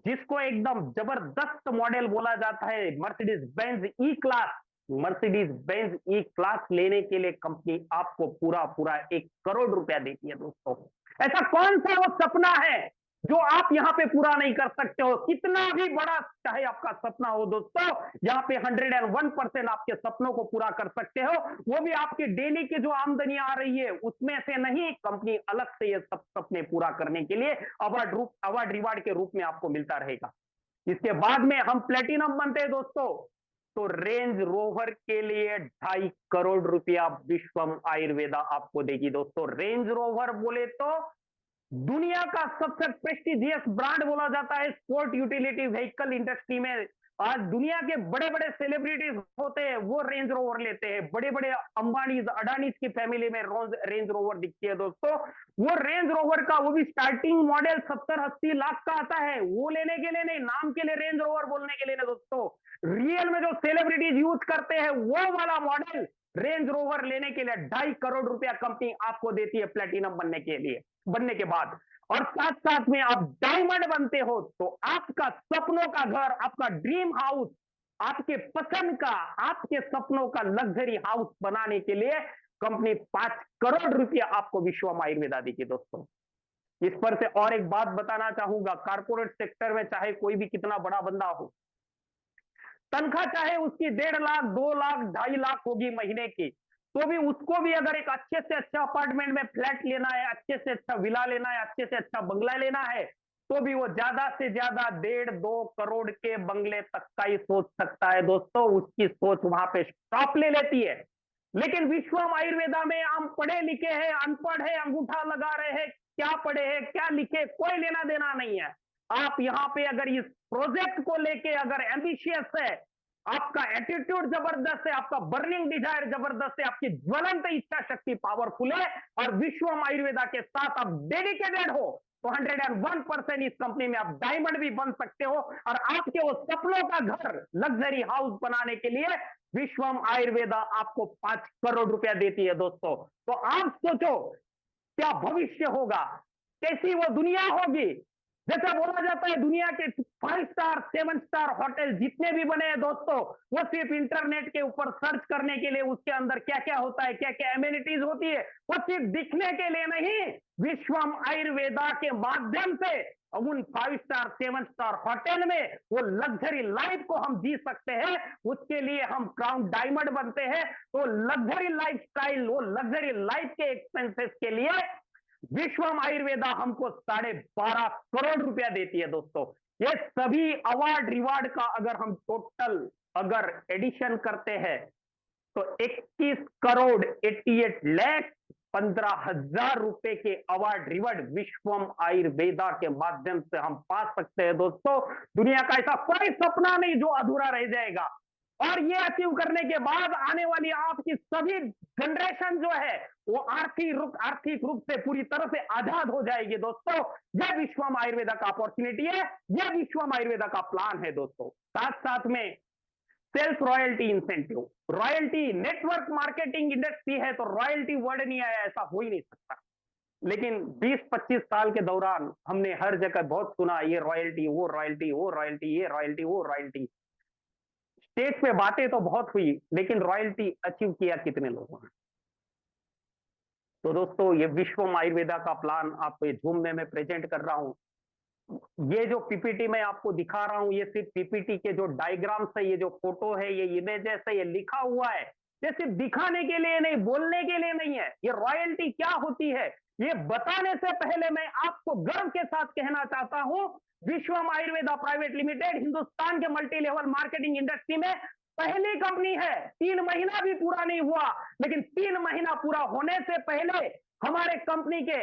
जिसको एकदम जबरदस्त मॉडल बोला जाता है, मर्सिडीज बेंज ई क्लास, मर्सिडीज बेंज ई क्लास लेने के लिए कंपनी आपको पूरा पूरा 1 करोड़ रुपया देती है दोस्तों। ऐसा कौन सा वो सपना है जो आप यहाँ पे पूरा नहीं कर सकते हो? कितना भी बड़ा चाहे आपका सपना हो दोस्तों, यहाँ पे 101% आपके सपनों को पूरा कर सकते हो। वो भी आपकी डेली की जो आमदनी आ रही है उसमें से नहीं, कंपनी अलग से ये सब सपने पूरा करने के लिए अवार्ड रिवार्ड के रूप में आपको मिलता रहेगा। इसके बाद में हम प्लेटिनम बनते हैं दोस्तों, तो रेंज रोवर के लिए 2.5 करोड़ रुपया विश्वम आयुर्वेदा आपको देगी दोस्तों। रेंज रोवर बोले तो दुनिया का सबसे प्रेस्टिजियस ब्रांड बोला जाता है स्पोर्ट यूटिलिटी व्हीकल इंडस्ट्री में। आज दुनिया के बड़े बड़े सेलिब्रिटीज होते हैं वो रेंज रोवर लेते हैं। बड़े बड़े अंबानीज, अडानीज की फैमिली में रेंज रोवर दिखती है दोस्तों। वो रेंज रोवर का वो भी स्टार्टिंग मॉडल 70-80 लाख का आता है। वो लेने के लिए नहीं, नाम के लिए रेंज रोवर बोलने के लिए नहीं दोस्तों, रियल में जो सेलिब्रिटीज यूज करते हैं वो वाला मॉडल रेंज रोवर लेने के लिए 2.5 करोड़ रुपया कंपनी आपको देती है प्लेटिनम बनने के बाद। और साथ साथ में आप डायमंड बनते हो तो आपका सपनों का घर, आपका ड्रीम हाउस, आपके पसंद का, आपके सपनों का लग्जरी हाउस बनाने के लिए कंपनी 5 करोड़ रुपया आपको विश्वम आयुर्वेदा देगी दोस्तों। इस पर से और एक बात बताना चाहूंगा, कारपोरेट सेक्टर में चाहे कोई भी कितना बड़ा बंदा हो, तनख्वाह चाहे उसकी 1.5 लाख, 2 लाख, 2.5 लाख होगी महीने की, तो भी उसको भी अगर एक अच्छे से अच्छा अपार्टमेंट में फ्लैट लेना है, अच्छे से अच्छा विला लेना है, अच्छे से अच्छा बंगला लेना है, तो भी वो ज्यादा से ज्यादा 1.5-2 करोड़ के बंगले तक का ही सोच सकता है दोस्तों। उसकी सोच वहां पे स्टॉप ले लेती है। लेकिन विश्वम आयुर्वेदा में हम पढ़े लिखे हैं, अनपढ़ है, अंगूठा लगा रहे हैं, क्या पढ़े हैं क्या लिखे, कोई लेना देना नहीं है। आप यहाँ पे अगर इस प्रोजेक्ट को लेके अगर एम्बिशियस है, आपका एटीट्यूड जबरदस्त है, आपका बर्निंग डिजायर जबरदस्त है, आपकी ज्वलंत इच्छा शक्ति पावरफुल है, और विश्वम आयुर्वेदा के साथ आप डेडिकेटेड हो, तो 101% इस कंपनी में आप डायमंड भी बन सकते हो। और आपके वो सपनों का घर, लग्जरी हाउस बनाने के लिए विश्वम आयुर्वेदा आपको 5 करोड़ रुपया देती है दोस्तों। तो आप सोचो क्या भविष्य होगा, कैसी वो दुनिया होगी। जैसा बोला जाता है दुनिया के 5 स्टार 7 स्टार होटल जितने भी बने हैं दोस्तों, वो सिर्फ इंटरनेट के ऊपर सर्च करने के लिए, उसके अंदर क्या क्या होता है, क्या क्या एमिनिटीज होती है, वो सिर्फ दिखने के लिए नहीं, विश्वम आयुर्वेदा के माध्यम से उन 5 स्टार 7 स्टार होटल में वो लग्जरी लाइफ को हम जी सकते हैं। उसके लिए हम क्राउन डायमंड बनते हैं। तो लग्जरी लाइफ स्टाइल, वो लग्जरी लाइफ के एक्सपेंसेस के लिए विश्वम आयुर्वेदा हमको 12.5 करोड़ रुपया देती है दोस्तों। ये सभी अवार्ड रिवार्ड का अगर हम टोटल अगर एडिशन करते हैं तो 21 करोड़ 88 लाख 15,000 रुपए के अवार्ड रिवार्ड विश्वम आयुर्वेदा के माध्यम से हम पा सकते हैं दोस्तों। दुनिया का ऐसा कोई सपना नहीं जो अधूरा रह जाएगा। और ये अचीव करने के बाद आने वाली आपकी सभी जनरेशन जो है वो आर्थिक रूप से पूरी तरह से आजाद हो जाएगी दोस्तों। यह विश्वम आयुर्वेदा का अपॉर्चुनिटी है, यह विश्वम आयुर्वेदा का प्लान है दोस्तों। साथ साथ में sales royalty incentive, royalty network marketing industry है तो रॉयल्टी वर्ड नहीं आया, ऐसा हो ही नहीं सकता। लेकिन 20-25 साल के दौरान हमने हर जगह बहुत सुना, ये रॉयल्टी, वो रॉयल्टी, वो रॉयल्टी, ये रॉयल्टी, वो रॉयल्टी। स्टेज पे बातें तो बहुत हुई, लेकिन रॉयल्टी अचीव किया कितने लोगों ने? तो दोस्तों, ये विश्वम आयुर्वेदा का प्लान आपको ये जूम में मैं प्रेजेंट कर रहा हूं। ये जो पीपीटी मैं आपको दिखा रहा हूं, ये सिर्फ पीपीटी के जो डायग्राम्स है, ये जो फोटो है, ये इमेजेस है, ये लिखा हुआ है, ये सिर्फ दिखाने के लिए नहीं, बोलने के लिए नहीं है। ये रॉयल्टी क्या होती है ये बताने से पहले मैं आपको गर्व के साथ कहना चाहता हूं, विश्वम आयुर्वेदा प्राइवेट लिमिटेड हिंदुस्तान के मल्टी लेवल मार्केटिंग इंडस्ट्री में पहली कंपनी है। 3 महीना भी पूरा नहीं हुआ, लेकिन 3 महीना पूरा होने से पहले हमारे कंपनी के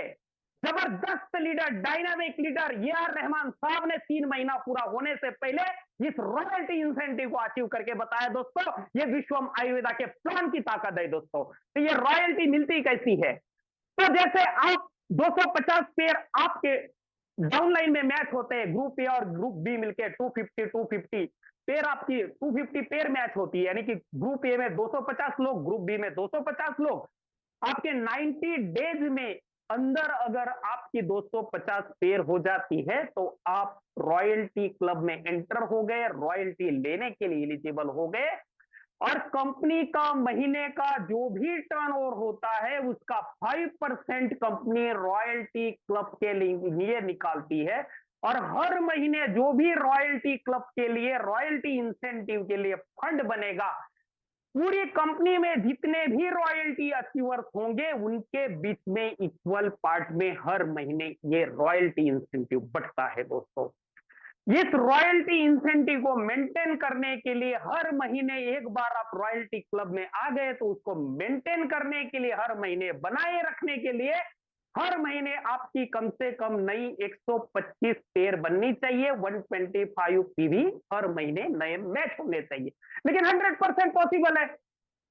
जबरदस्त leader, dynamic leader AR Rahman साहब ने 3 महीना पूरा होने से पहले इस रॉयल्टी इंसेंटिव को अचीव करके बताया। दोस्तों, ये विश्वम आयुर्वेदा के प्लान की ताकत है दोस्तों। तो ये रॉयल्टी मिलती कैसी है? तो जैसे आप 250 पेयर आपके डाउनलाइन में मैच होते हैं, ग्रुप ए और ग्रुप बी मिलके 250 पेयर, आपकी 250 पेयर मैच होती है, यानी कि ग्रुप ए में 250 लोग, ग्रुप बी में 250 लोग। आपके 90 डेज में अंदर अगर आपकी 250 पेयर हो जाती है तो आप रॉयल्टी क्लब में एंटर हो गए, रॉयल्टी लेने के लिए एलिजिबल हो गए। और कंपनी का महीने का जो भी टर्नओवर होता है उसका 5% कंपनी रॉयल्टी क्लब के लिए निकालती है। और हर महीने जो भी रॉयल्टी क्लब के लिए, रॉयल्टी इंसेंटिव के लिए फंड बनेगा, पूरी कंपनी में जितने भी रॉयल्टी अचीवर्स होंगे उनके बीच में इक्वल पार्ट में हर महीने ये रॉयल्टी इंसेंटिव बढ़ता है दोस्तों। इस रॉयल्टी इंसेंटिव को मेंटेन करने के लिए हर महीने एक बार आप रॉयल्टी क्लब में आ गए तो उसको मेंटेन करने के लिए, हर महीने बनाए रखने के लिए, हर महीने आपकी कम से कम नई 125 पेयर बननी चाहिए, 125 पीवी हर महीने नए मैच होने चाहिए। लेकिन 100% पॉसिबल है।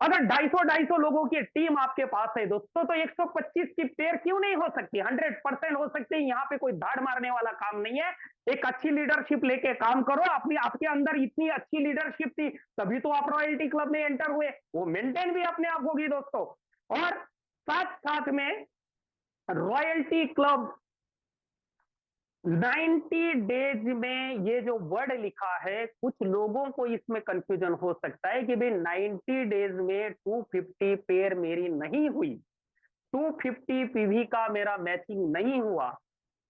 अगर 250 लोगों की टीम आपके पास है दोस्तों, तो 125 की पेयर क्यों नहीं हो सकती? 100% हो सकती है। यहाँ पे कोई धाड़ मारने वाला काम नहीं है। एक अच्छी लीडरशिप लेके काम करो। आपके अंदर इतनी अच्छी लीडरशिप थी तभी तो आप रॉयल्टी क्लब में एंटर हुए, वो मेंटेन भी अपने आप होगी दोस्तों। और साथ साथ में रॉयल्टी क्लब 90 डेज में, ये जो वर्ड लिखा है, कुछ लोगों को इसमें कंफ्यूजन हो सकता है कि भाई 90 डेज में 250 पेयर मेरी नहीं हुई, 250 पीवी का मेरा मैचिंग नहीं हुआ,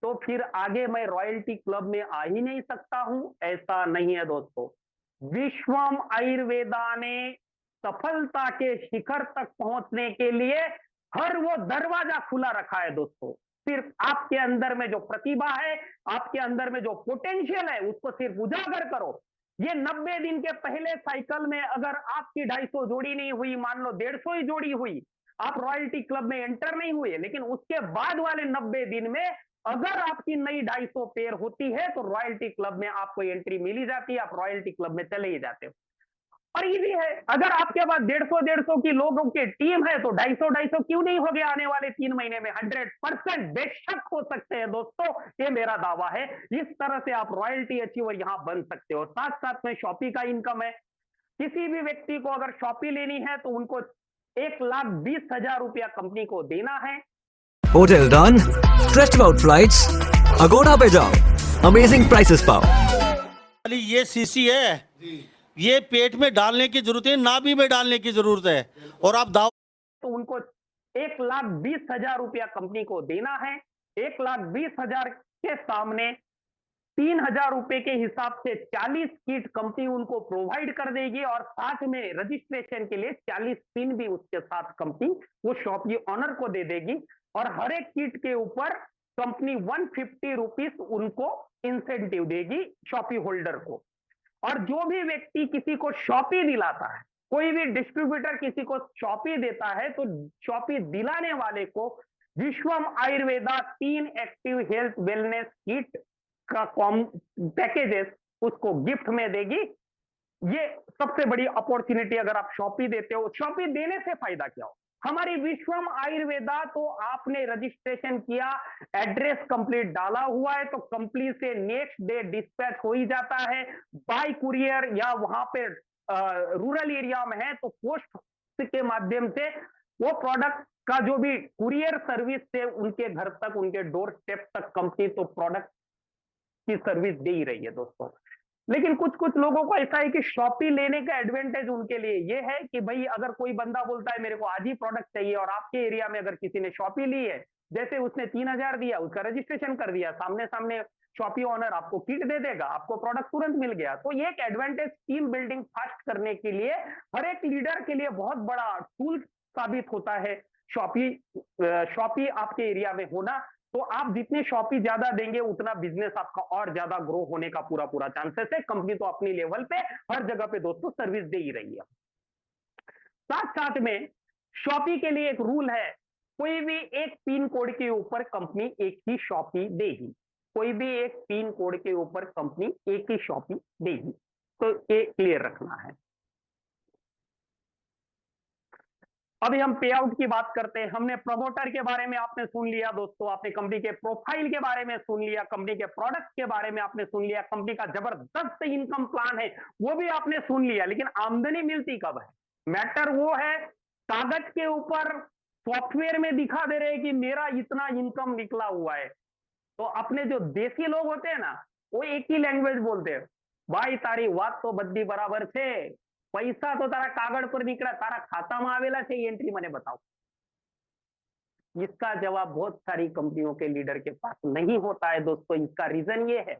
तो फिर आगे मैं रॉयल्टी क्लब में आ ही नहीं सकता हूं। ऐसा नहीं है दोस्तों। विश्वम आयुर्वेदा ने सफलता के शिखर तक पहुंचने के लिए हर वो दरवाजा खुला रखा है दोस्तों। सिर्फ आपके अंदर में जो प्रतिभा है, आपके अंदर में जो पोटेंशियल है, उसको सिर्फ उजागर करो। ये 90 दिन के पहले साइकिल में अगर आपकी 250 जोड़ी नहीं हुई, मान लो 150 ही जोड़ी हुई, आप रॉयल्टी क्लब में एंटर नहीं हुए, लेकिन उसके बाद वाले 90 दिन में अगर आपकी नई 250 पेयर होती है तो रॉयल्टी क्लब में आपको एंट्री मिल ही जाती है, आप रॉयल्टी क्लब में चले ही जाते हो। और इजी है, अगर आपके पास 150 की लोगों की टीम है तो 250 क्यों नहीं हो गया आने वाले 3 महीने में? 100% बेशक हो सकते हैं दोस्तों, ये मेरा दावा है। इस तरह से आप रॉयल्टी अचीवर यहां बन सकते हो। साथ साथ में शॉपी का इनकम है। किसी भी व्यक्ति को अगर शॉपी लेनी है तो उनको 1,20,000 रुपया कंपनी को देना है। Hotel done, stressed about flights, Aguada पे जाओ, अमेजिंग प्राइसेस पाओ। ये सीसी है, ये पेट में डालने की जरूरत है, नाभि में डालने की जरूरत है। और आप दाव तो उनको 1,20,000 रुपया कंपनी को देना है। 1,20,000 के सामने 3,000 रुपए के हिसाब से 40 किट कंपनी उनको प्रोवाइड कर देगी और साथ में रजिस्ट्रेशन के लिए 40 पिन भी उसके साथ कंपनी वो शॉप की ऑनर को दे देगी। और हर एक किट के ऊपर कंपनी 150 रुपीस उनको इंसेंटिव देगी शॉपी होल्डर को। और जो भी व्यक्ति किसी को शॉपी दिलाता है, कोई भी डिस्ट्रीब्यूटर किसी को शॉपी देता है, तो शॉपी दिलाने वाले को Vishwam Ayurveda 3 active health wellness kit का पैकेजेस उसको गिफ्ट में देगी। ये सबसे बड़ी अपॉर्चुनिटी अगर आप शॉपी देते हो। शॉपी देने से फायदा क्या हो? हमारी विश्वम आयुर्वेदा, तो आपने रजिस्ट्रेशन किया, एड्रेस कंप्लीट डाला हुआ है, तो कंपनी से नेक्स्ट डे डिस्पैच हो ही जाता है बाय कुरियर, या वहां पे रूरल एरिया में है तो पोस्ट के माध्यम से वो प्रोडक्ट का जो भी कुरियर सर्विस से उनके घर तक, उनके डोर स्टेप तक कंपनी तो प्रोडक्ट की सर्विस दे ही रही है दोस्तों। लेकिन कुछ कुछ लोगों को ऐसा है कि शॉपी लेने का एडवांटेज उनके लिए ये है कि भाई अगर कोई बंदा बोलता है मेरे को आज ही प्रोडक्ट चाहिए, और आपके एरिया में अगर किसी ने शॉपी ली है, जैसे उसने 3,000 दिया, उसका रजिस्ट्रेशन कर दिया, सामने सामने शॉपी ओनर आपको किट दे देगा, आपको प्रोडक्ट तुरंत मिल गया। तो ये एक एडवांटेज टीम बिल्डिंग फास्ट करने के लिए हर एक लीडर के लिए बहुत बड़ा टूल साबित होता है शॉपी। शॉपी आपके एरिया में होना, तो आप जितने शॉपी ज्यादा देंगे उतना बिजनेस आपका और ज्यादा ग्रो होने का पूरा पूरा चांसेस है। कंपनी तो अपनी लेवल पे हर जगह पे दोस्तों सर्विस दे ही रही है। साथ साथ में शॉपी के लिए एक रूल है, कोई भी एक पिन कोड के ऊपर कंपनी एक ही शॉपी देगी। कोई भी एक पिन कोड के ऊपर कंपनी एक ही शॉपी देगी, तो ये क्लियर रखना है। अभी हम पे आउट की बात करते हैं। हमने प्रमोटर के बारे में आपने सुन लिया दोस्तों, आपने कंपनी के प्रोफाइल के बारे में सुन लिया, कंपनी के प्रोडक्ट के बारे में आपने सुन लिया, कंपनी का जबरदस्त इनकम प्लान है वो भी आपने सुन लिया। लेकिन आमदनी मिलती कब है? मैटर वो है, कागज के ऊपर सॉफ्टवेयर में दिखा दे रहे कि मेरा इतना इनकम निकला हुआ है। तो अपने जो देसी लोग होते हैं ना, वो एक ही लैंग्वेज बोलते हैं, भाई तारी बात तो बद्दी बराबर छे, पैसा तो तारा कागड़ पर निकला, तारा खाता में आवेला छे, एंट्री मैंने बताओ। इसका जवाब बहुत सारी कंपनियों के लीडर के पास नहीं होता है दोस्तों। इसका रीजन ये है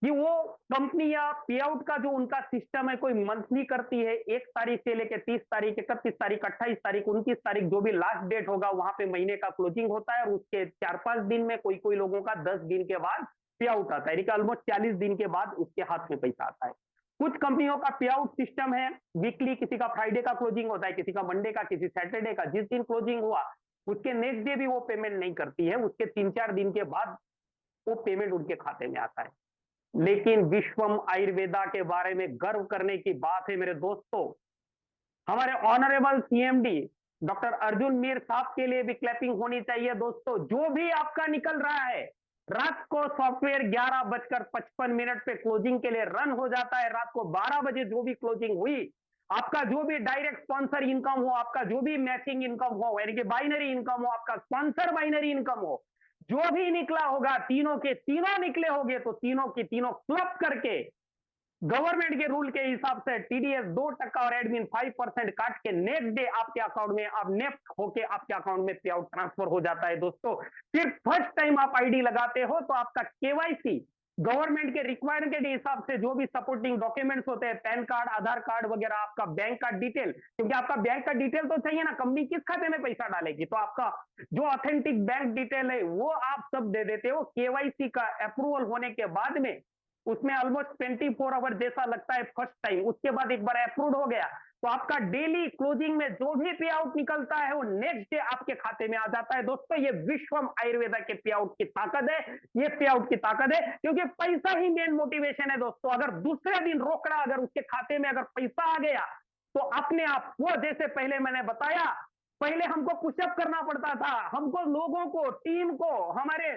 कि वो कंपनी या पे आउट का जो उनका सिस्टम है, कोई मंथली करती है 1 तारीख से लेकर 30 तारीख, 31 तारीख, 28 तारीख, 29 तारीख, जो भी लास्ट डेट होगा वहां पे महीने का क्लोजिंग होता है, और उसके 4-5 दिन में, कोई कोई लोगों का 10 दिन के बाद पे आउट आता है, ऑलमोस्ट 40 दिन के बाद उसके हाथ में पैसा आता है। कुछ कंपनियों का पे आउट सिस्टम है वीकली, किसी का फ्राइडे का क्लोजिंग होता है, किसी का मंडे का, किसी सैटरडे का। जिस दिन क्लोजिंग हुआ उसके नेक्स्ट डे भी वो पेमेंट नहीं करती है, उसके 3-4 दिन के बाद वो पेमेंट उनके खाते में आता है। लेकिन विश्वम आयुर्वेदा के बारे में गर्व करने की बात है मेरे दोस्तों, हमारे honourable CMD doctor Arjun Mir साहब के लिए भी क्लैपिंग होनी चाहिए दोस्तों। जो भी आपका निकल रहा है, रात को सॉफ्टवेयर 11:55 पे क्लोजिंग के लिए रन हो जाता है, रात को 12 बजे जो भी क्लोजिंग हुई, आपका जो भी डायरेक्ट स्पॉन्सर इनकम हो, आपका जो भी मैचिंग इनकम हो, यानी कि बाइनरी इनकम हो, आपका स्पॉन्सर बाइनरी इनकम हो, जो भी निकला होगा, तीनों के तीनों निकले होंगे, तो तीनों की तीनों क्लब करके गवर्नमेंट के रूल के हिसाब से टीडीएस 2% और एडमिन 5% काट के नेक्स्ट डे आपके अकाउंट में, आप नेफ्ट होके आपके अकाउंट में पे आउट ट्रांसफर हो जाता है दोस्तों। सिर्फ फर्स्ट टाइम आप आईडी लगाते हो तो आपका केवाईसी गवर्नमेंट के रिक्वायरमेंट के हिसाब से जो भी सपोर्टिंग डॉक्यूमेंट्स होते हैं, पैन कार्ड, आधार कार्ड वगैरह, आपका बैंक का डिटेल, क्योंकि आपका बैंक का डिटेल तो चाहिए ना, कंपनी किस खाते में पैसा डालेगी, तो आपका जो ऑथेंटिक बैंक डिटेल है वो आप सब दे देते हो। केवाईसी का अप्रूवल होने के बाद में उसमें ऑलमोस्ट 24 आवर जैसा लगता है फर्स्ट टाइम, उसके बाद एक बार अप्रूव हो गया तो आपका डेली क्लोजिंग में जो भी पे आउट निकलता है वो नेक्स्ट डे आपके खाते में आ जाता है दोस्तों। ये विश्वम आयुर्वेदा के पे आउट की ताकत है, ये पे आउट की ताकत है, क्योंकि पैसा ही मेन मोटिवेशन है दोस्तों। अगर दूसरे दिन रोकड़ा अगर उसके खाते में अगर पैसा आ गया तो अपने आप वो, जैसे पहले मैंने बताया, पहले हमको पुशअप करना पड़ता था, हमको लोगों को, टीम को, हमारे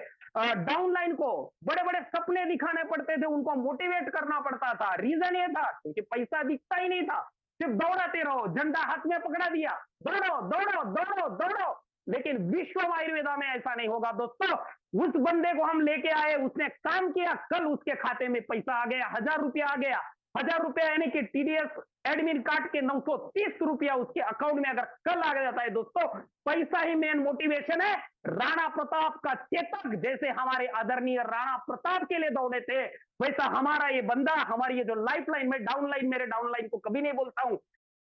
डाउनलाइन को बड़े बड़े सपने दिखाने पड़ते थे, उनको मोटिवेट करना पड़ता था। रीजन ये था क्योंकि पैसा दिखता ही नहीं था, सिर्फ दौड़ाते रहो, झंडा हाथ में पकड़ा दिया, दौड़ो दौड़ो दौड़ो दौड़ो। लेकिन विश्वम आयुर्वेदा में ऐसा नहीं होगा दोस्तों। उस बंदे को हम लेके आए, उसने काम किया, कल उसके खाते में पैसा आ गया, 1000 रुपया आ गया। 1000 रुपया यानी कि टीडीएस एडमिन काट के 930 रुपया उसके अकाउंट में अगर कल आ जाता है दोस्तों, पैसा ही मेन मोटिवेशन है। राणा प्रताप का चेतक जैसे हमारे आदरणीय राणा प्रताप के लिए दौड़े थे, वैसा हमारा ये बंदा, हमारी ये जो लाइफ लाइन में डाउनलाइन, मेरे डाउनलाइन को कभी नहीं बोलता हूं।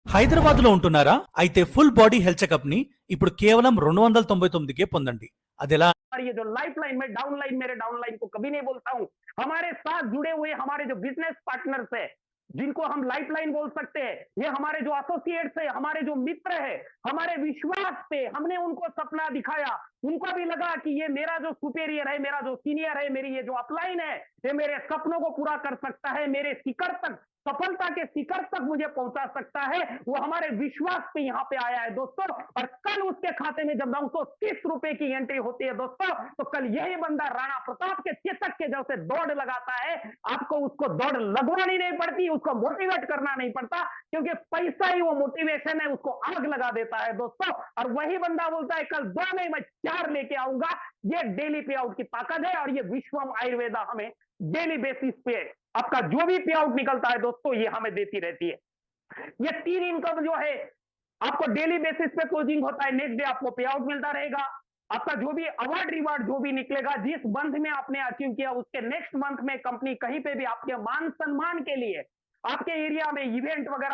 హైదరాబాద్ లో ఉంటున్నారా? అయితే ఫుల్ బాడీ హెల్త్ చెకప్ ని ఇప్పుడు కేవలం 299కే పొందండి. అదెలా? ये जो लाइफ लाइन में डाउनलाइन, मेरे डाउनलाइन को कभी नहीं बोलता हूं। हमारे साथ जुड़े हुए हमारे जो बिजनेस पार्टनर्स है, जिनको हम लाइफ लाइन बोल सकते हैं, ये हमारे जो एसोसिएट्स है, हमारे जो मित्र है, हमारे विश्वास पे हमने उनको सपना दिखाया, उनको भी लगा कि ये मेरा जो सुपेरियर है, मेरा जो सीनियर है, मेरी ये जो अपलाइन है, ये मेरे सपनों को पूरा कर सकता है, मेरे शिखर तक सफलता के शिखर तक मुझे पहुंचा सकता है, वो हमारे विश्वास पे यहाँ पे आया है दोस्तों। और कल उसके खाते में जब 930 रुपए की एंट्री होती है दोस्तों, तो कल यही बंदा राणा प्रताप के चेतक के जैसे दौड़ लगाता है। आपको उसको दौड़ लगवानी नहीं पड़ती, उसको मोटिवेट करना नहीं पड़ता, क्योंकि पैसा ही वो मोटिवेशन है, उसको आग लगा देता है दोस्तों। और वही बंदा बोलता है कल 2 नहीं मैं 4 लेके आऊंगा। ये डेली पे आउट की ताकत है, और ये विश्वम आयुर्वेदा हमें डेली बेसिस पे आपका जो भी पे आउट निकलता है दोस्तों, ये हमें देती रहती है। ये 3 इनकम जो है आपको डेली बेसिस पे क्लोजिंग होता है, नेक्स्ट डे आपको पे आउट मिलता रहेगा। आपका जो भी अवार्ड रिवार्ड जो भी निकलेगा, जिस मंथ में आपने अचीव किया, उसके नेक्स्ट मंथ में कंपनी कहीं पे भी आपके मान सम्मान के लिए, आपके एरिया में इवेंट वगैरह